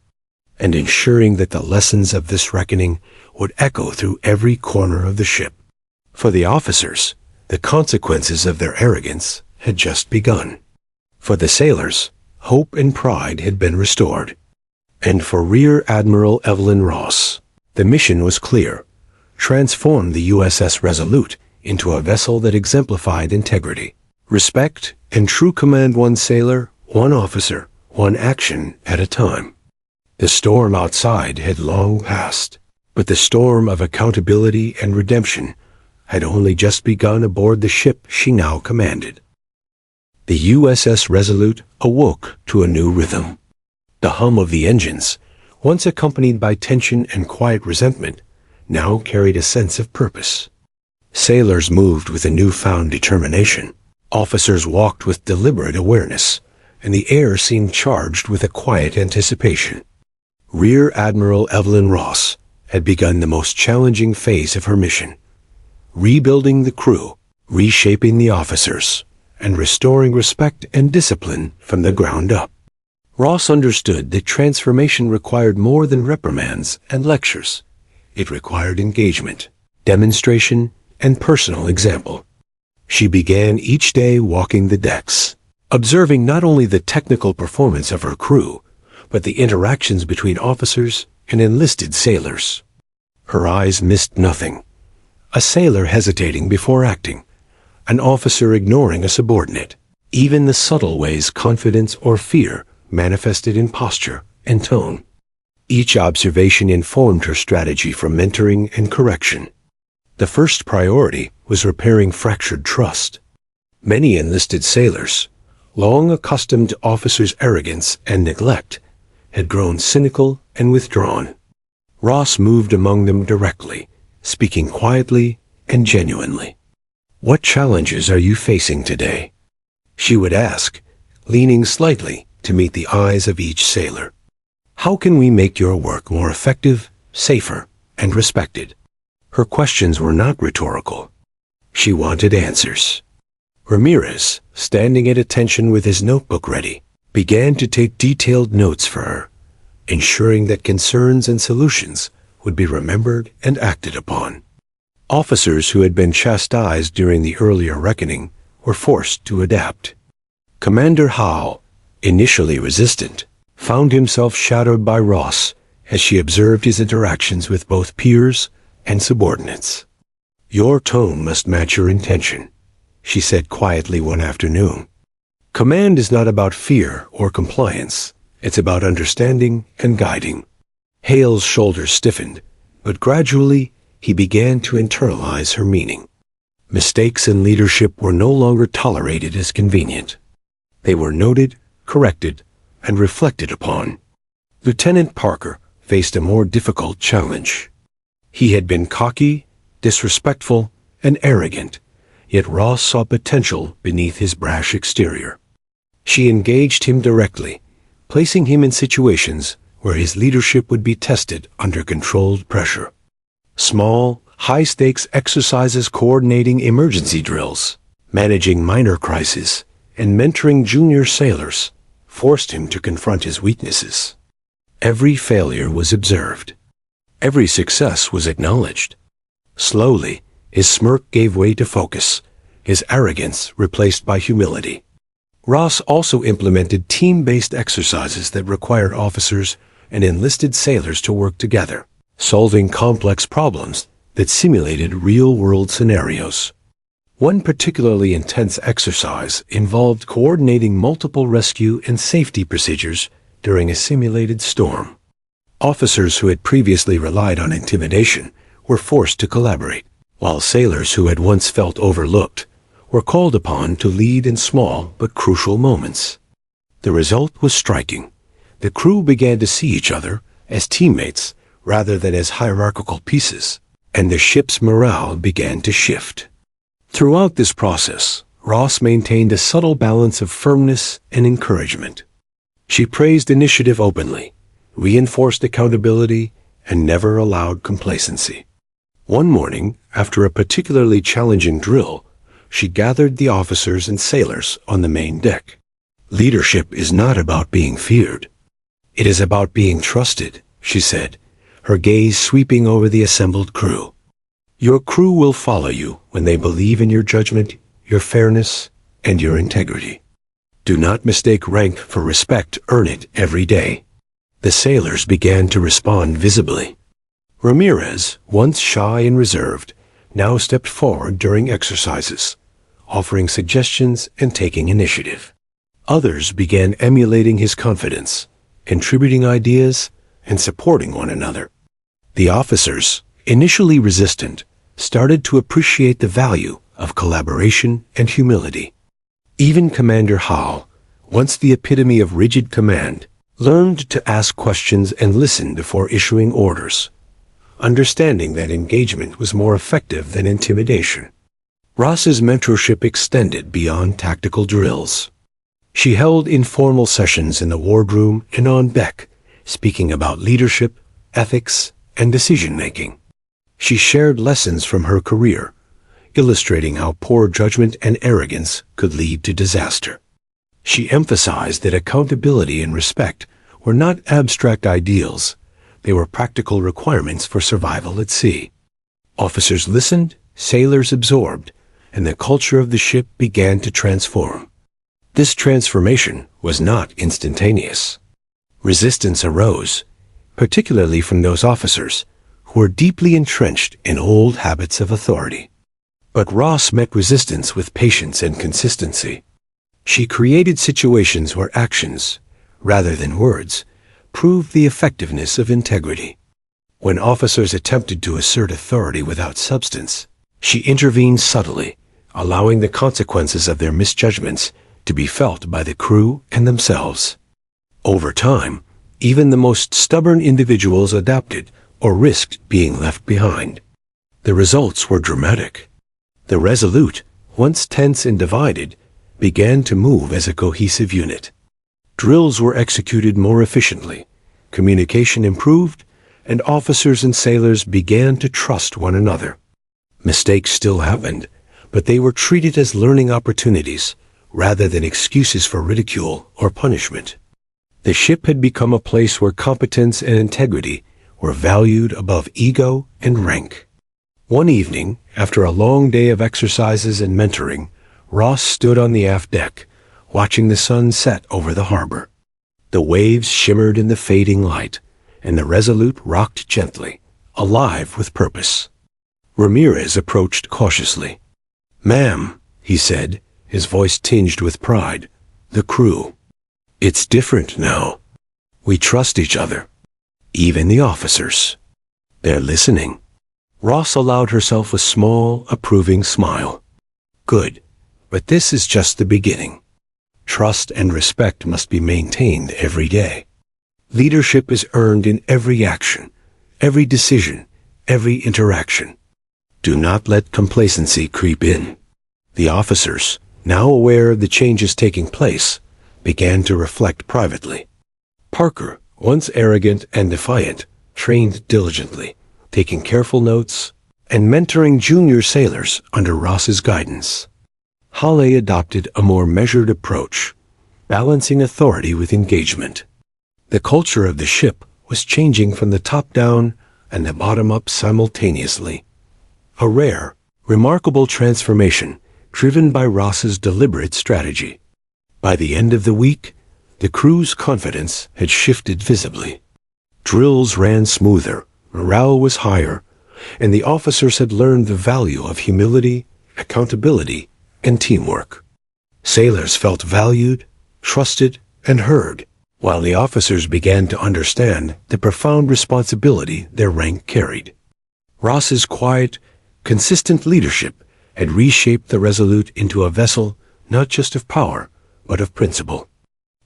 and ensuring that the lessons of this reckoning would echo through every corner of the ship. For the officers, the consequences of their arrogance had just begun. For the sailors, hope and pride had been restored. And for Rear Admiral Evelyn Ross, the mission was clear: transform the USS Resolute into a vessel that exemplified integrity, respect, and true command, one sailor, one officer, one action at a time. The storm outside had long passed, but the storm of accountability and redemption had only just begun aboard the ship she now commanded. The USS Resolute awoke to a new rhythm. The hum of the engines, once accompanied by tension and quiet resentment, now carried a sense of purpose. Sailors moved with a newfound determination. Officers walked with deliberate awareness, and the air seemed charged with a quiet anticipation. Rear Admiral Evelyn Ross had begun the most challenging phase of her mission, rebuilding the crew, reshaping the officers, and restoring respect and discipline from the ground up. Ross understood that transformation required more than reprimands and lectures. It required engagement, demonstration, and personal example. She began each day walking the decks, observing not only the technical performance of her crew, but the interactions between officers and enlisted sailors. Her eyes missed nothing. A sailor hesitating before acting, an officer ignoring a subordinate, even the subtle ways confidence or fear manifested in posture and tone. Each observation informed her strategy for mentoring and correction. The first priority was repairing fractured trust. Many enlisted sailors, long accustomed to officers' arrogance and neglect, had grown cynical and withdrawn. Ross moved among them directly, speaking quietly and genuinely. "What challenges are you facing today?" she would ask, leaning slightly to meet the eyes of each sailor. "How can we make your work more effective, safer, and respected?" Her questions were not rhetorical. She wanted answers. Ramirez, standing at attention with his notebook ready, began to take detailed notes for her, ensuring that concerns and solutions would be remembered and acted upon. Officers who had been chastised during the earlier reckoning were forced to adapt. Commander Howe, initially resistant, found himself shadowed by Ross as she observed his interactions with both peers and subordinates. "Your tone must match your intention," she said quietly one afternoon. "Command is not about fear or compliance. It's about understanding and guiding." Hale's shoulders stiffened, but gradually he began to internalize her meaning. Mistakes in leadership were no longer tolerated as convenient. They were noted, corrected, and reflected upon. Lieutenant Parker faced a more difficult challenge. He had been cocky, disrespectful, and arrogant, yet Ross saw potential beneath his brash exterior. She engaged him directly, placing him in situations where his leadership would be tested under controlled pressure. Small, high-stakes exercises coordinating emergency drills, managing minor crises, and mentoring junior sailors forced him to confront his weaknesses. Every failure was observed. Every success was acknowledged. Slowly, his smirk gave way to focus, his arrogance replaced by humility. Ross also implemented team-based exercises that required officers and enlisted sailors to work together, solving complex problems that simulated real-world scenarios. One particularly intense exercise involved coordinating multiple rescue and safety procedures during a simulated storm. Officers who had previously relied on intimidation were forced to collaborate, while sailors who had once felt overlooked were called upon to lead in small but crucial moments. The result was striking. The crew began to see each other as teammates rather than as hierarchical pieces, and the ship's morale began to shift. Throughout this process, Ross maintained a subtle balance of firmness and encouragement. She praised initiative openly, reinforced accountability, and never allowed complacency. One morning, after a particularly challenging drill, she gathered the officers and sailors on the main deck. "Leadership is not about being feared. It is about being trusted," she said, her gaze sweeping over the assembled crew. "Your crew will follow you when they believe in your judgment, your fairness, and your integrity. Do not mistake rank for respect, earn it every day." The sailors began to respond visibly. Ramirez, once shy and reserved, now stepped forward during exercises, offering suggestions and taking initiative. Others began emulating his confidence, contributing ideas, and supporting one another. The officers, initially resistant, started to appreciate the value of collaboration and humility. Even Commander Howe, once the epitome of rigid command, learned to ask questions and listen before issuing orders, understanding that engagement was more effective than intimidation. Ross's mentorship extended beyond tactical drills. She held informal sessions in the wardroom and on deck, speaking about leadership, ethics, and decision-making. She shared lessons from her career, illustrating how poor judgment and arrogance could lead to disaster. She emphasized that accountability and respect were not abstract ideals, they were practical requirements for survival at sea. Officers listened, sailors absorbed, and the culture of the ship began to transform. This transformation was not instantaneous. Resistance arose, particularly from those officers who were deeply entrenched in old habits of authority. But Ross met resistance with patience and consistency. She created situations where actions, rather than words, proved the effectiveness of integrity. When officers attempted to assert authority without substance, she intervened subtly, allowing the consequences of their misjudgments to be felt by the crew and themselves. Over time, even the most stubborn individuals adapted or risked being left behind. The results were dramatic. The Resolute, once tense and divided, began to move as a cohesive unit. Drills were executed more efficiently, communication improved, and officers and sailors began to trust one another. Mistakes still happened, but they were treated as learning opportunities rather than excuses for ridicule or punishment. The ship had become a place where competence and integrity were valued above ego and rank. One evening, after a long day of exercises and mentoring, Ross stood on the aft deck, watching the sun set over the harbor. The waves shimmered in the fading light, and the Resolute rocked gently, alive with purpose. Ramirez approached cautiously. "Ma'am," he said, his voice tinged with pride, "the crew. It's different now. We trust each other. Even the officers. They're listening." Ross allowed herself a small, approving smile. "Good, but this is just the beginning. Trust and respect must be maintained every day. Leadership is earned in every action, every decision, every interaction. Do not let complacency creep in." The officers, now aware of the changes taking place, began to reflect privately. Parker, once arrogant and defiant, trained diligently, taking careful notes and mentoring junior sailors under Ross's guidance. Hale adopted a more measured approach, balancing authority with engagement. The culture of the ship was changing from the top down and the bottom up simultaneously. A rare, remarkable transformation driven by Ross's deliberate strategy. By the end of the week, the crew's confidence had shifted visibly. Drills ran smoother, morale was higher, and the officers had learned the value of humility, accountability, and teamwork. Sailors felt valued, trusted, and heard, while the officers began to understand the profound responsibility their rank carried. Ross's quiet, consistent leadership had reshaped the Resolute into a vessel not just of power, but of principle.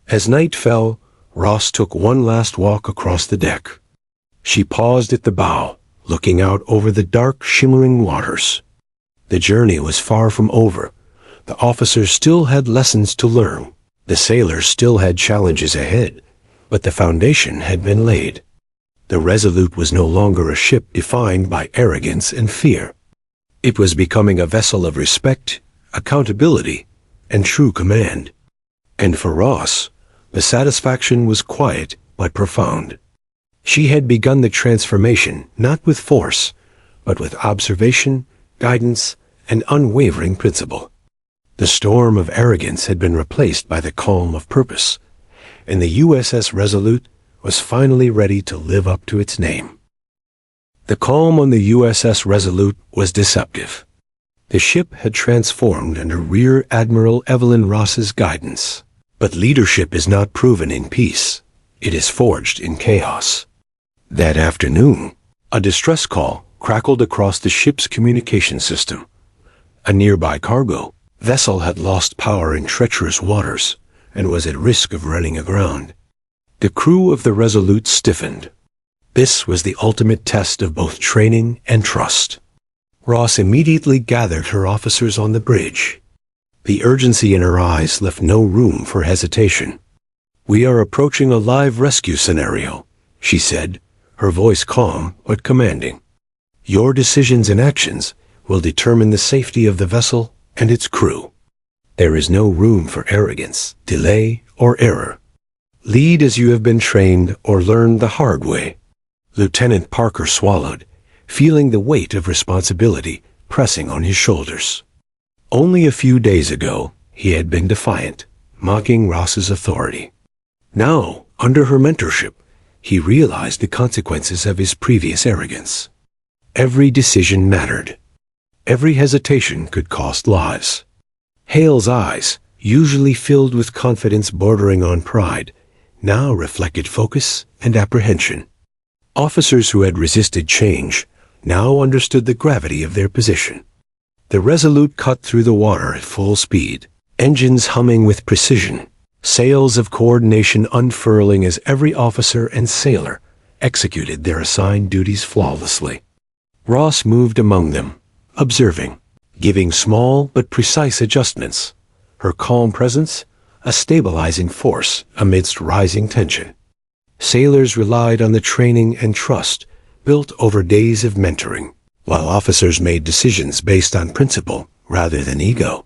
As night fell, Ross took one last walk across the deck. She paused at the bow, looking out over the dark, shimmering waters. The journey was far from over. The officers still had lessons to learn. The sailors still had challenges ahead, but the foundation had been laid. The Resolute was no longer a ship defined by arrogance and fear. It was becoming a vessel of respect, accountability, and true command. And for Ross, the satisfaction was quiet but profound. She had begun the transformation not with force, but with observation, guidance, and unwavering principle. The storm of arrogance had been replaced by the calm of purpose, and the USS Resolute was finally ready to live up to its name. The calm on the USS Resolute was deceptive. The ship had transformed under Rear Admiral Evelyn Ross's guidance. But leadership is not proven in peace. It is forged in chaos. That afternoon, a distress call crackled across the ship's communication system. A nearby cargo vessel had lost power in treacherous waters and was at risk of running aground. The crew of the Resolute stiffened. This was the ultimate test of both training and trust. Ross immediately gathered her officers on the bridge. The urgency in her eyes left no room for hesitation. "We are approaching a live rescue scenario," she said, her voice calm but commanding. "Your decisions and actions will determine the safety of the vessel and its crew. There is no room for arrogance, delay, or error. Lead as you have been trained or learned the hard way." Lieutenant Parker swallowed, feeling the weight of responsibility pressing on his shoulders. Only a few days ago, he had been defiant, mocking Ross's authority. Now, under her mentorship, he realized the consequences of his previous arrogance. Every decision mattered. Every hesitation could cost lives. Hale's eyes, usually filled with confidence bordering on pride, now reflected focus and apprehension. Officers who had resisted change now understood the gravity of their position. The Resolute cut through the water at full speed, engines humming with precision, sails of coordination unfurling as every officer and sailor executed their assigned duties flawlessly. Ross moved among them, observing, giving small but precise adjustments, her calm presence a stabilizing force amidst rising tension. Sailors relied on the training and trust built over days of mentoring, while officers made decisions based on principle rather than ego.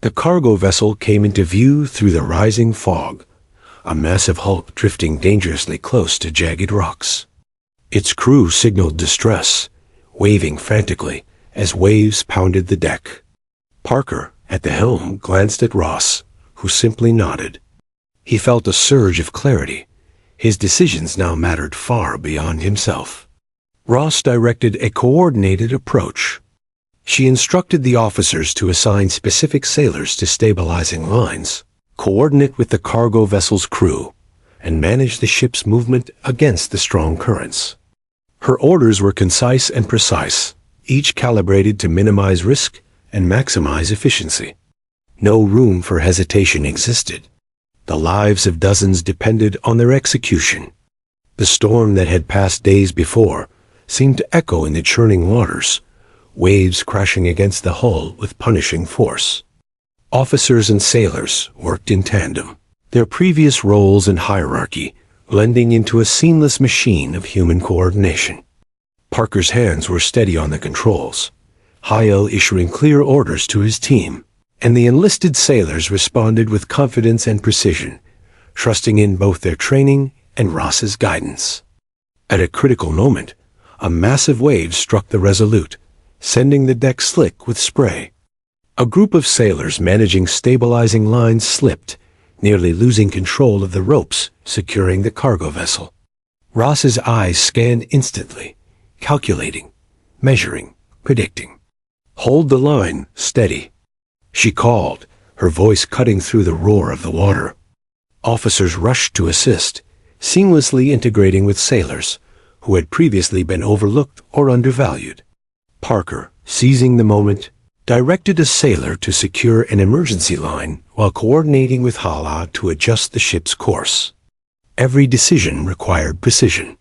The cargo vessel came into view through the rising fog, a massive hulk drifting dangerously close to jagged rocks. Its crew signaled distress, waving frantically as waves pounded the deck. Parker, at the helm, glanced at Ross, who simply nodded. He felt a surge of clarity. His decisions now mattered far beyond himself. Ross directed a coordinated approach. She instructed the officers to assign specific sailors to stabilizing lines, coordinate with the cargo vessel's crew, and manage the ship's movement against the strong currents. Her orders were concise and precise, each calibrated to minimize risk and maximize efficiency. No room for hesitation existed. The lives of dozens depended on their execution. The storm that had passed days before seemed to echo in the churning waters, waves crashing against the hull with punishing force. Officers and sailors worked in tandem, their previous roles and hierarchy blending into a seamless machine of human coordination. Parker's hands were steady on the controls, Hyle issuing clear orders to his team, and the enlisted sailors responded with confidence and precision, trusting in both their training and Ross's guidance. At a critical moment, a massive wave struck the Resolute, sending the deck slick with spray. A group of sailors managing stabilizing lines slipped, nearly losing control of the ropes securing the cargo vessel. Ross's eyes scanned instantly, calculating, measuring, predicting. "Hold the line, steady," she called, her voice cutting through the roar of the water. Officers rushed to assist, seamlessly integrating with sailors who had previously been overlooked or undervalued. Parker, seizing the moment, directed a sailor to secure an emergency line while coordinating with Hala to adjust the ship's course. Every decision required precision.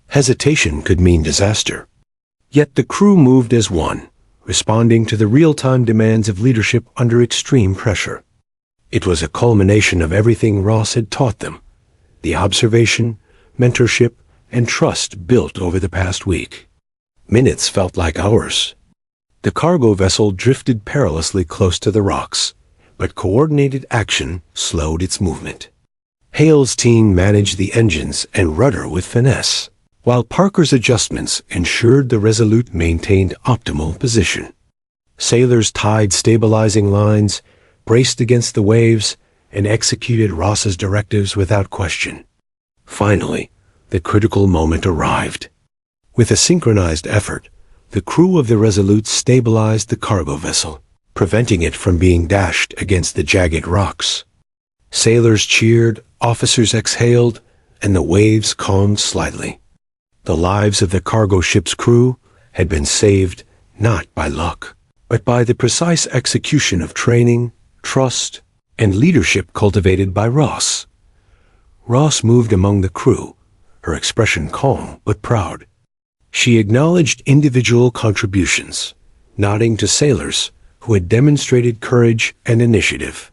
Hesitation could mean disaster. Yet the crew moved as one, responding to the real-time demands of leadership under extreme pressure. It was a culmination of everything Ross had taught them: the observation, mentorship, and trust built over the past week. Minutes felt like hours. The cargo vessel drifted perilously close to the rocks, but coordinated action slowed its movement. Hale's team managed the engines and rudder with finesse, while Parker's adjustments ensured the Resolute maintained optimal position. Sailors tied stabilizing lines, braced against the waves, and executed Ross's directives without question. Finally, the critical moment arrived. With a synchronized effort, the crew of the Resolute stabilized the cargo vessel, preventing it from being dashed against the jagged rocks. Sailors cheered, officers exhaled, and the waves calmed slightly. The lives of the cargo ship's crew had been saved not by luck, but by the precise execution of training, trust, and leadership cultivated by Ross. Ross moved among the crew, her expression calm but proud. She acknowledged individual contributions, nodding to sailors who had demonstrated courage and initiative.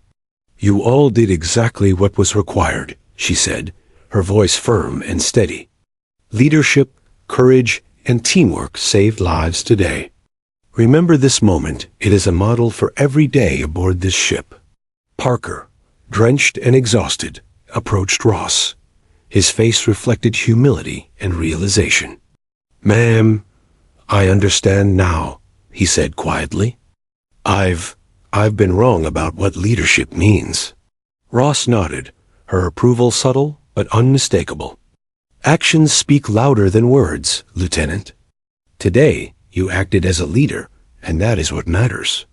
"You all did exactly what was required," she said, her voice firm and steady. "Leadership, courage, and teamwork saved lives today. Remember this moment. It is a model for every day aboard this ship." Parker, drenched and exhausted, approached Ross. His face reflected humility and realization. "Ma'am, I understand now," he said quietly. I've been wrong about what leadership means." Ross nodded, her approval subtle but unmistakable. "Actions speak louder than words, Lieutenant. Today, you acted as a leader, and that is what matters."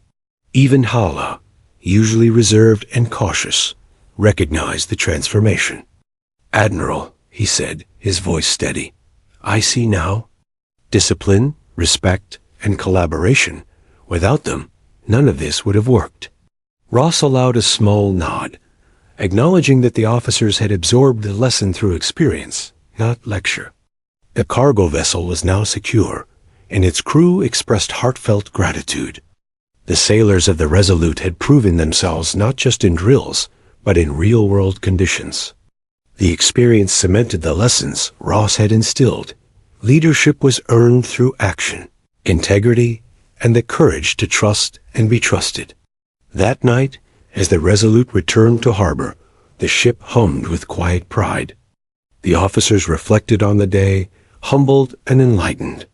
Even Hala, usually reserved and cautious, recognized the transformation. "Admiral," he said, his voice steady, "I see now. Discipline, respect, and collaboration. Without them, none of this would have worked." Ross allowed a small nod, acknowledging that the officers had absorbed the lesson through experience, not lecture. The cargo vessel was now secure, and its crew expressed heartfelt gratitude. The sailors of the Resolute had proven themselves not just in drills, but in real-world conditions. The experience cemented the lessons Ross had instilled. Leadership was earned through action, integrity, and the courage to trust and be trusted. That night, as the Resolute returned to harbor, the ship hummed with quiet pride. The officers reflected on the day, humbled and enlightened.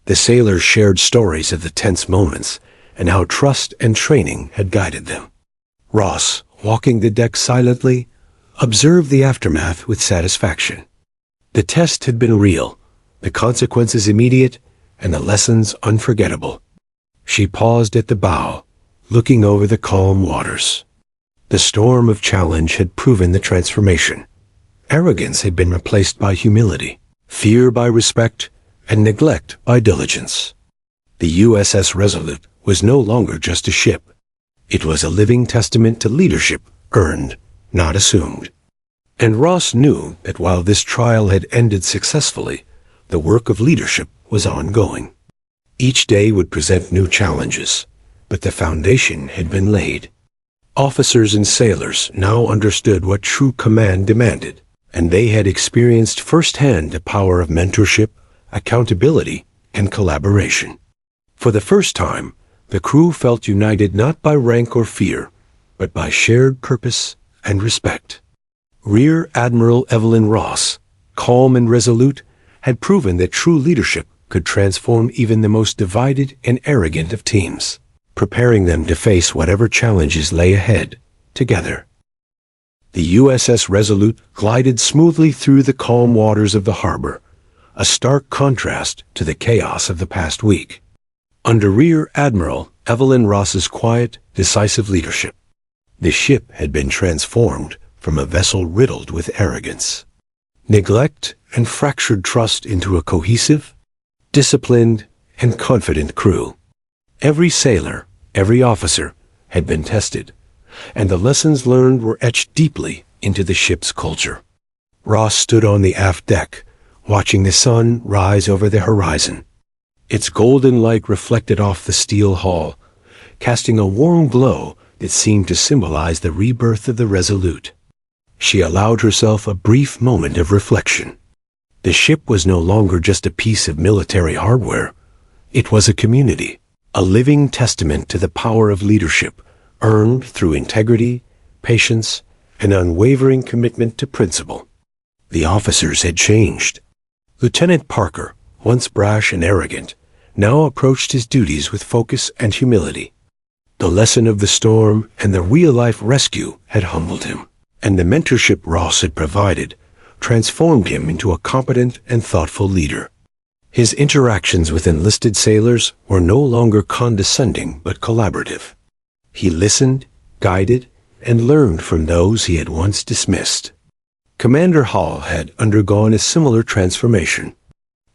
The sailors shared stories of the tense moments and how trust and training had guided them. Ross, walking the deck silently, observed the aftermath with satisfaction. The test had been real, the consequences immediate, and the lessons unforgettable. She paused at the bow, looking over the calm waters. The storm of challenge had proven the transformation. Arrogance had been replaced by humility, fear by respect, and neglect by diligence. The USS Resolute was no longer just a ship. It was a living testament to leadership earned, not assumed. And Ross knew that while this trial had ended successfully, the work of leadership was ongoing. Each day would present new challenges, but the foundation had been laid. Officers and sailors now understood what true command demanded, and they had experienced firsthand the power of mentorship, accountability, and collaboration. For the first time, the crew felt united not by rank or fear, but by shared purpose and respect. Rear Admiral Evelyn Ross, calm and resolute, had proven that true leadership could transform even the most divided and arrogant of teams, preparing them to face whatever challenges lay ahead, together. The USS Resolute glided smoothly through the calm waters of the harbor, a stark contrast to the chaos of the past week. under Rear Admiral Evelyn Ross's quiet, decisive leadership. The ship had been transformed from a vessel riddled with arrogance, neglect, and fractured trust into a cohesive, disciplined, and confident crew. Every sailor, every officer, had been tested, and the lessons learned were etched deeply into the ship's culture. Ross stood on the aft deck, watching the sun rise over the horizon. Its golden light reflected off the steel hull, casting a warm glow that seemed to symbolize the rebirth of the Resolute. She allowed herself a brief moment of reflection. The ship was no longer just a piece of military hardware. It was a community, a living testament to the power of leadership, earned through integrity, patience, and unwavering commitment to principle. The officers had changed. Lieutenant Parker, once brash and arrogant, now approached his duties with focus and humility. The lesson of the storm and the real-life rescue had humbled him, and the mentorship Ross had provided transformed him into a competent and thoughtful leader. His interactions with enlisted sailors were no longer condescending but collaborative. He listened, guided, and learned from those he had once dismissed. Commander Hall had undergone a similar transformation.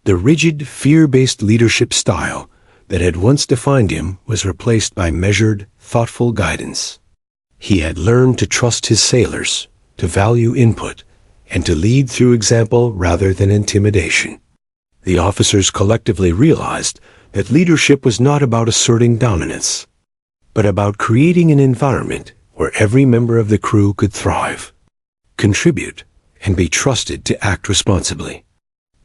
The rigid, fear-based leadership style that had once defined him was replaced by measured, thoughtful guidance. He had learned to trust his sailors, to value input, and to lead through example rather than intimidation. The officers collectively realized that leadership was not about asserting dominance, but about creating an environment where every member of the crew could thrive, contribute, and be trusted to act responsibly.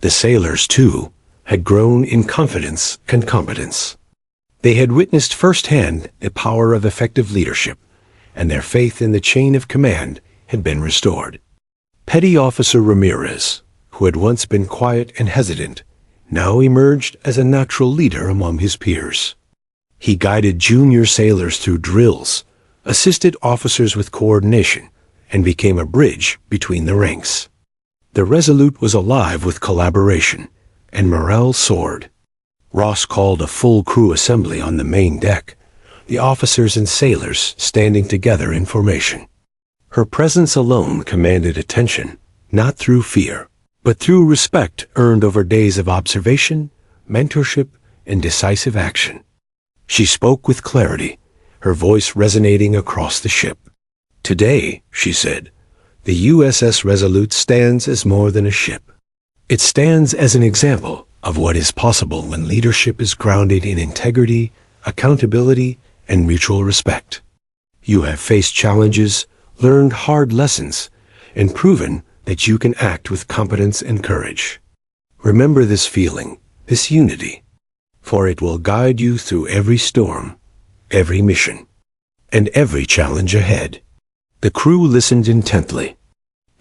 The sailors, too, had grown in confidence and competence. They had witnessed firsthand the power of effective leadership, and their faith in the chain of command had been restored. Petty Officer Ramirez, who had once been quiet and hesitant, now emerged as a natural leader among his peers. He guided junior sailors through drills, assisted officers with coordination, and became a bridge between the ranks. The Resolute was alive with collaboration, and morale soared. Ross called a full crew assembly on the main deck, the officers and sailors standing together in formation. Her presence alone commanded attention, not through fear, but through respect earned over days of observation, mentorship, and decisive action. She spoke with clarity, her voice resonating across the ship. "Today," she said, "the USS Resolute stands as more than a ship. It stands as an example of what is possible when leadership is grounded in integrity, accountability, and mutual respect. You have faced challenges, learned hard lessons, and proven that you can act with competence and courage. Remember this feeling, this unity, for it will guide you through every storm, every mission, and every challenge ahead." The crew listened intently,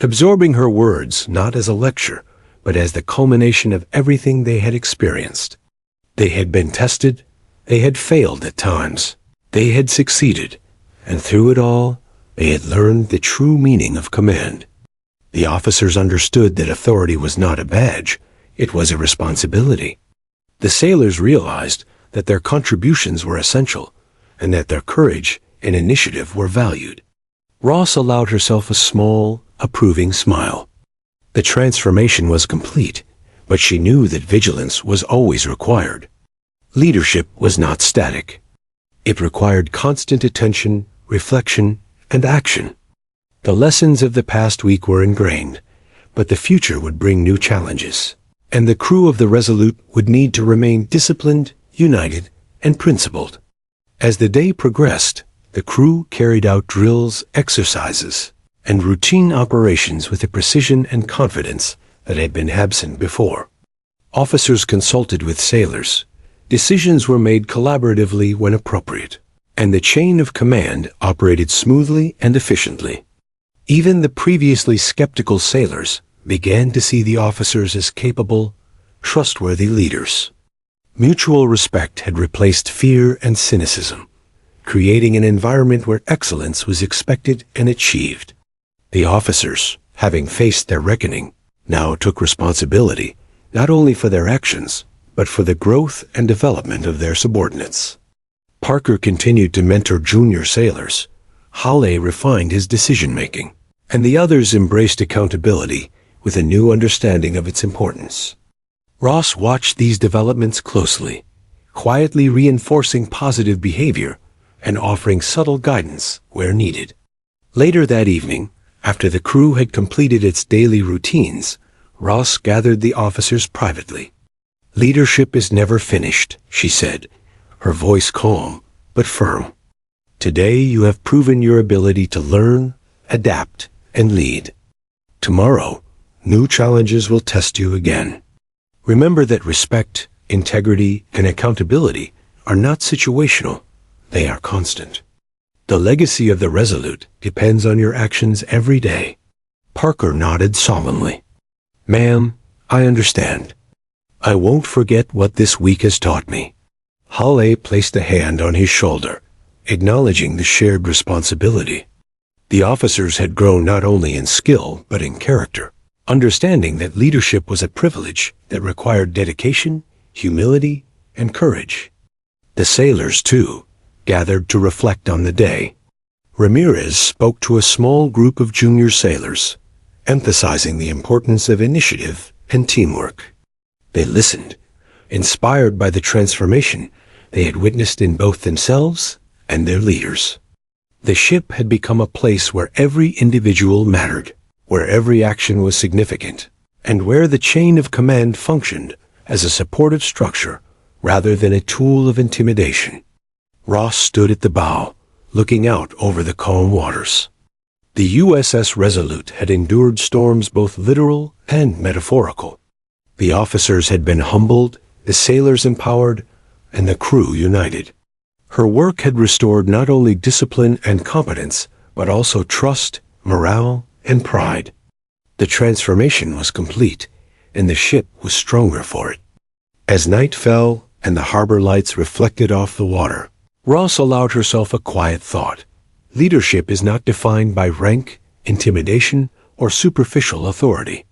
absorbing her words not as a lecture, but as the culmination of everything they had experienced. They had been tested, they had failed at times, they had succeeded, and through it all, they had learned the true meaning of command. The officers understood that authority was not a badge, it was a responsibility. The sailors realized that their contributions were essential, and that their courage and initiative were valued. Ross allowed herself a small, approving smile. The transformation was complete, but she knew that vigilance was always required. Leadership was not static. It required constant attention, reflection, and action. The lessons of the past week were ingrained, but the future would bring new challenges, and the crew of the Resolute would need to remain disciplined, united, and principled. As the day progressed, the crew carried out drills, exercises, and routine operations with a precision and confidence that had been absent before. Officers consulted with sailors, decisions were made collaboratively when appropriate, and the chain of command operated smoothly and efficiently. Even the previously skeptical sailors began to see the officers as capable, trustworthy leaders. Mutual respect had replaced fear and cynicism, creating an environment where excellence was expected and achieved. The officers, having faced their reckoning, now took responsibility not only for their actions, but for the growth and development of their subordinates. Parker continued to mentor junior sailors. Halley refined his decision-making, and the others embraced accountability with a new understanding of its importance. Ross watched these developments closely, quietly reinforcing positive behavior and offering subtle guidance where needed. Later that evening, after the crew had completed its daily routines, Ross gathered the officers privately. "Leadership is never finished," she said, her voice calm but firm. "Today you have proven your ability to learn, adapt, and lead. Tomorrow, new challenges will test you again. Remember that respect, integrity, and accountability are not situational, they are constant. The legacy of the Resolute depends on your actions every day." Parker nodded solemnly. "Ma'am, I understand. I won't forget what this week has taught me." Halley placed a hand on his shoulder, acknowledging the shared responsibility. The officers had grown not only in skill but in character, understanding that leadership was a privilege that required dedication, humility, and courage. The sailors, too, gathered to reflect on the day. Ramirez spoke to a small group of junior sailors, emphasizing the importance of initiative and teamwork. They listened, inspired by the transformation they had witnessed in both themselves and their leaders. The ship had become a place where every individual mattered, where every action was significant, and where the chain of command functioned as a supportive structure rather than a tool of intimidation. Ross stood at the bow, looking out over the calm waters. The USS Resolute had endured storms both literal and metaphorical. The officers had been humbled, the sailors empowered, and the crew united. Her work had restored not only discipline and competence, but also trust, morale, and pride. The transformation was complete, and the ship was stronger for it. As night fell and the harbor lights reflected off the water, Ross allowed herself a quiet thought. Leadership is not defined by rank, intimidation, or superficial authority.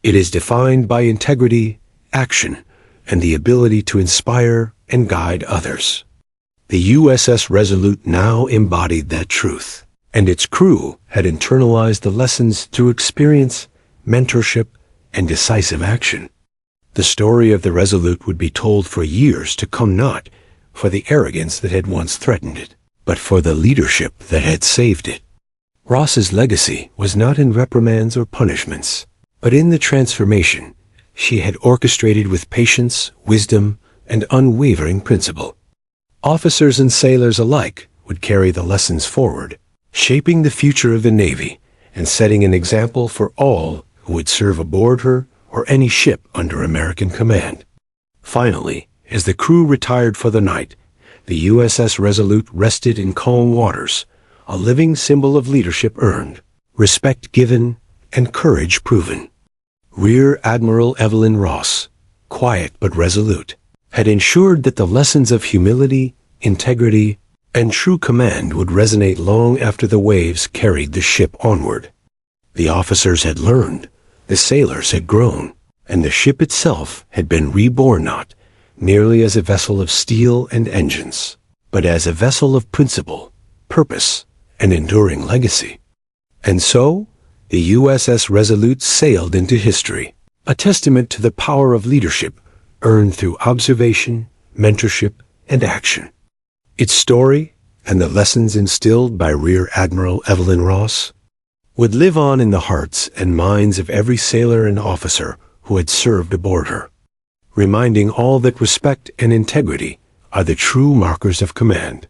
It is defined by integrity, action, and the ability to inspire and guide others. The USS Resolute now embodied that truth, and its crew had internalized the lessons through experience, mentorship, and decisive action. The story of the Resolute would be told for years to come, not for the arrogance that had once threatened it, but for the leadership that had saved it. Ross's legacy was not in reprimands or punishments, but in the transformation she had orchestrated with patience, wisdom, and unwavering principle. Officers and sailors alike would carry the lessons forward, shaping the future of the Navy and setting an example for all who would serve aboard her or any ship under American command. Finally, as the crew retired for the night, the USS Resolute rested in calm waters, a living symbol of leadership earned, respect given, and courage proven. Rear Admiral Evelyn Ross, quiet but resolute, had ensured that the lessons of humility, integrity, and true command would resonate long after the waves carried the ship onward. The officers had learned, the sailors had grown, and the ship itself had been reborn not merely as a vessel of steel and engines, but as a vessel of principle, purpose, and enduring legacy. And so, the USS Resolute sailed into history, a testament to the power of leadership earned through observation, mentorship, and action. Its story, and the lessons instilled by Rear Admiral Evelyn Ross, would live on in the hearts and minds of every sailor and officer who had served aboard her, reminding all that respect and integrity are the true markers of command.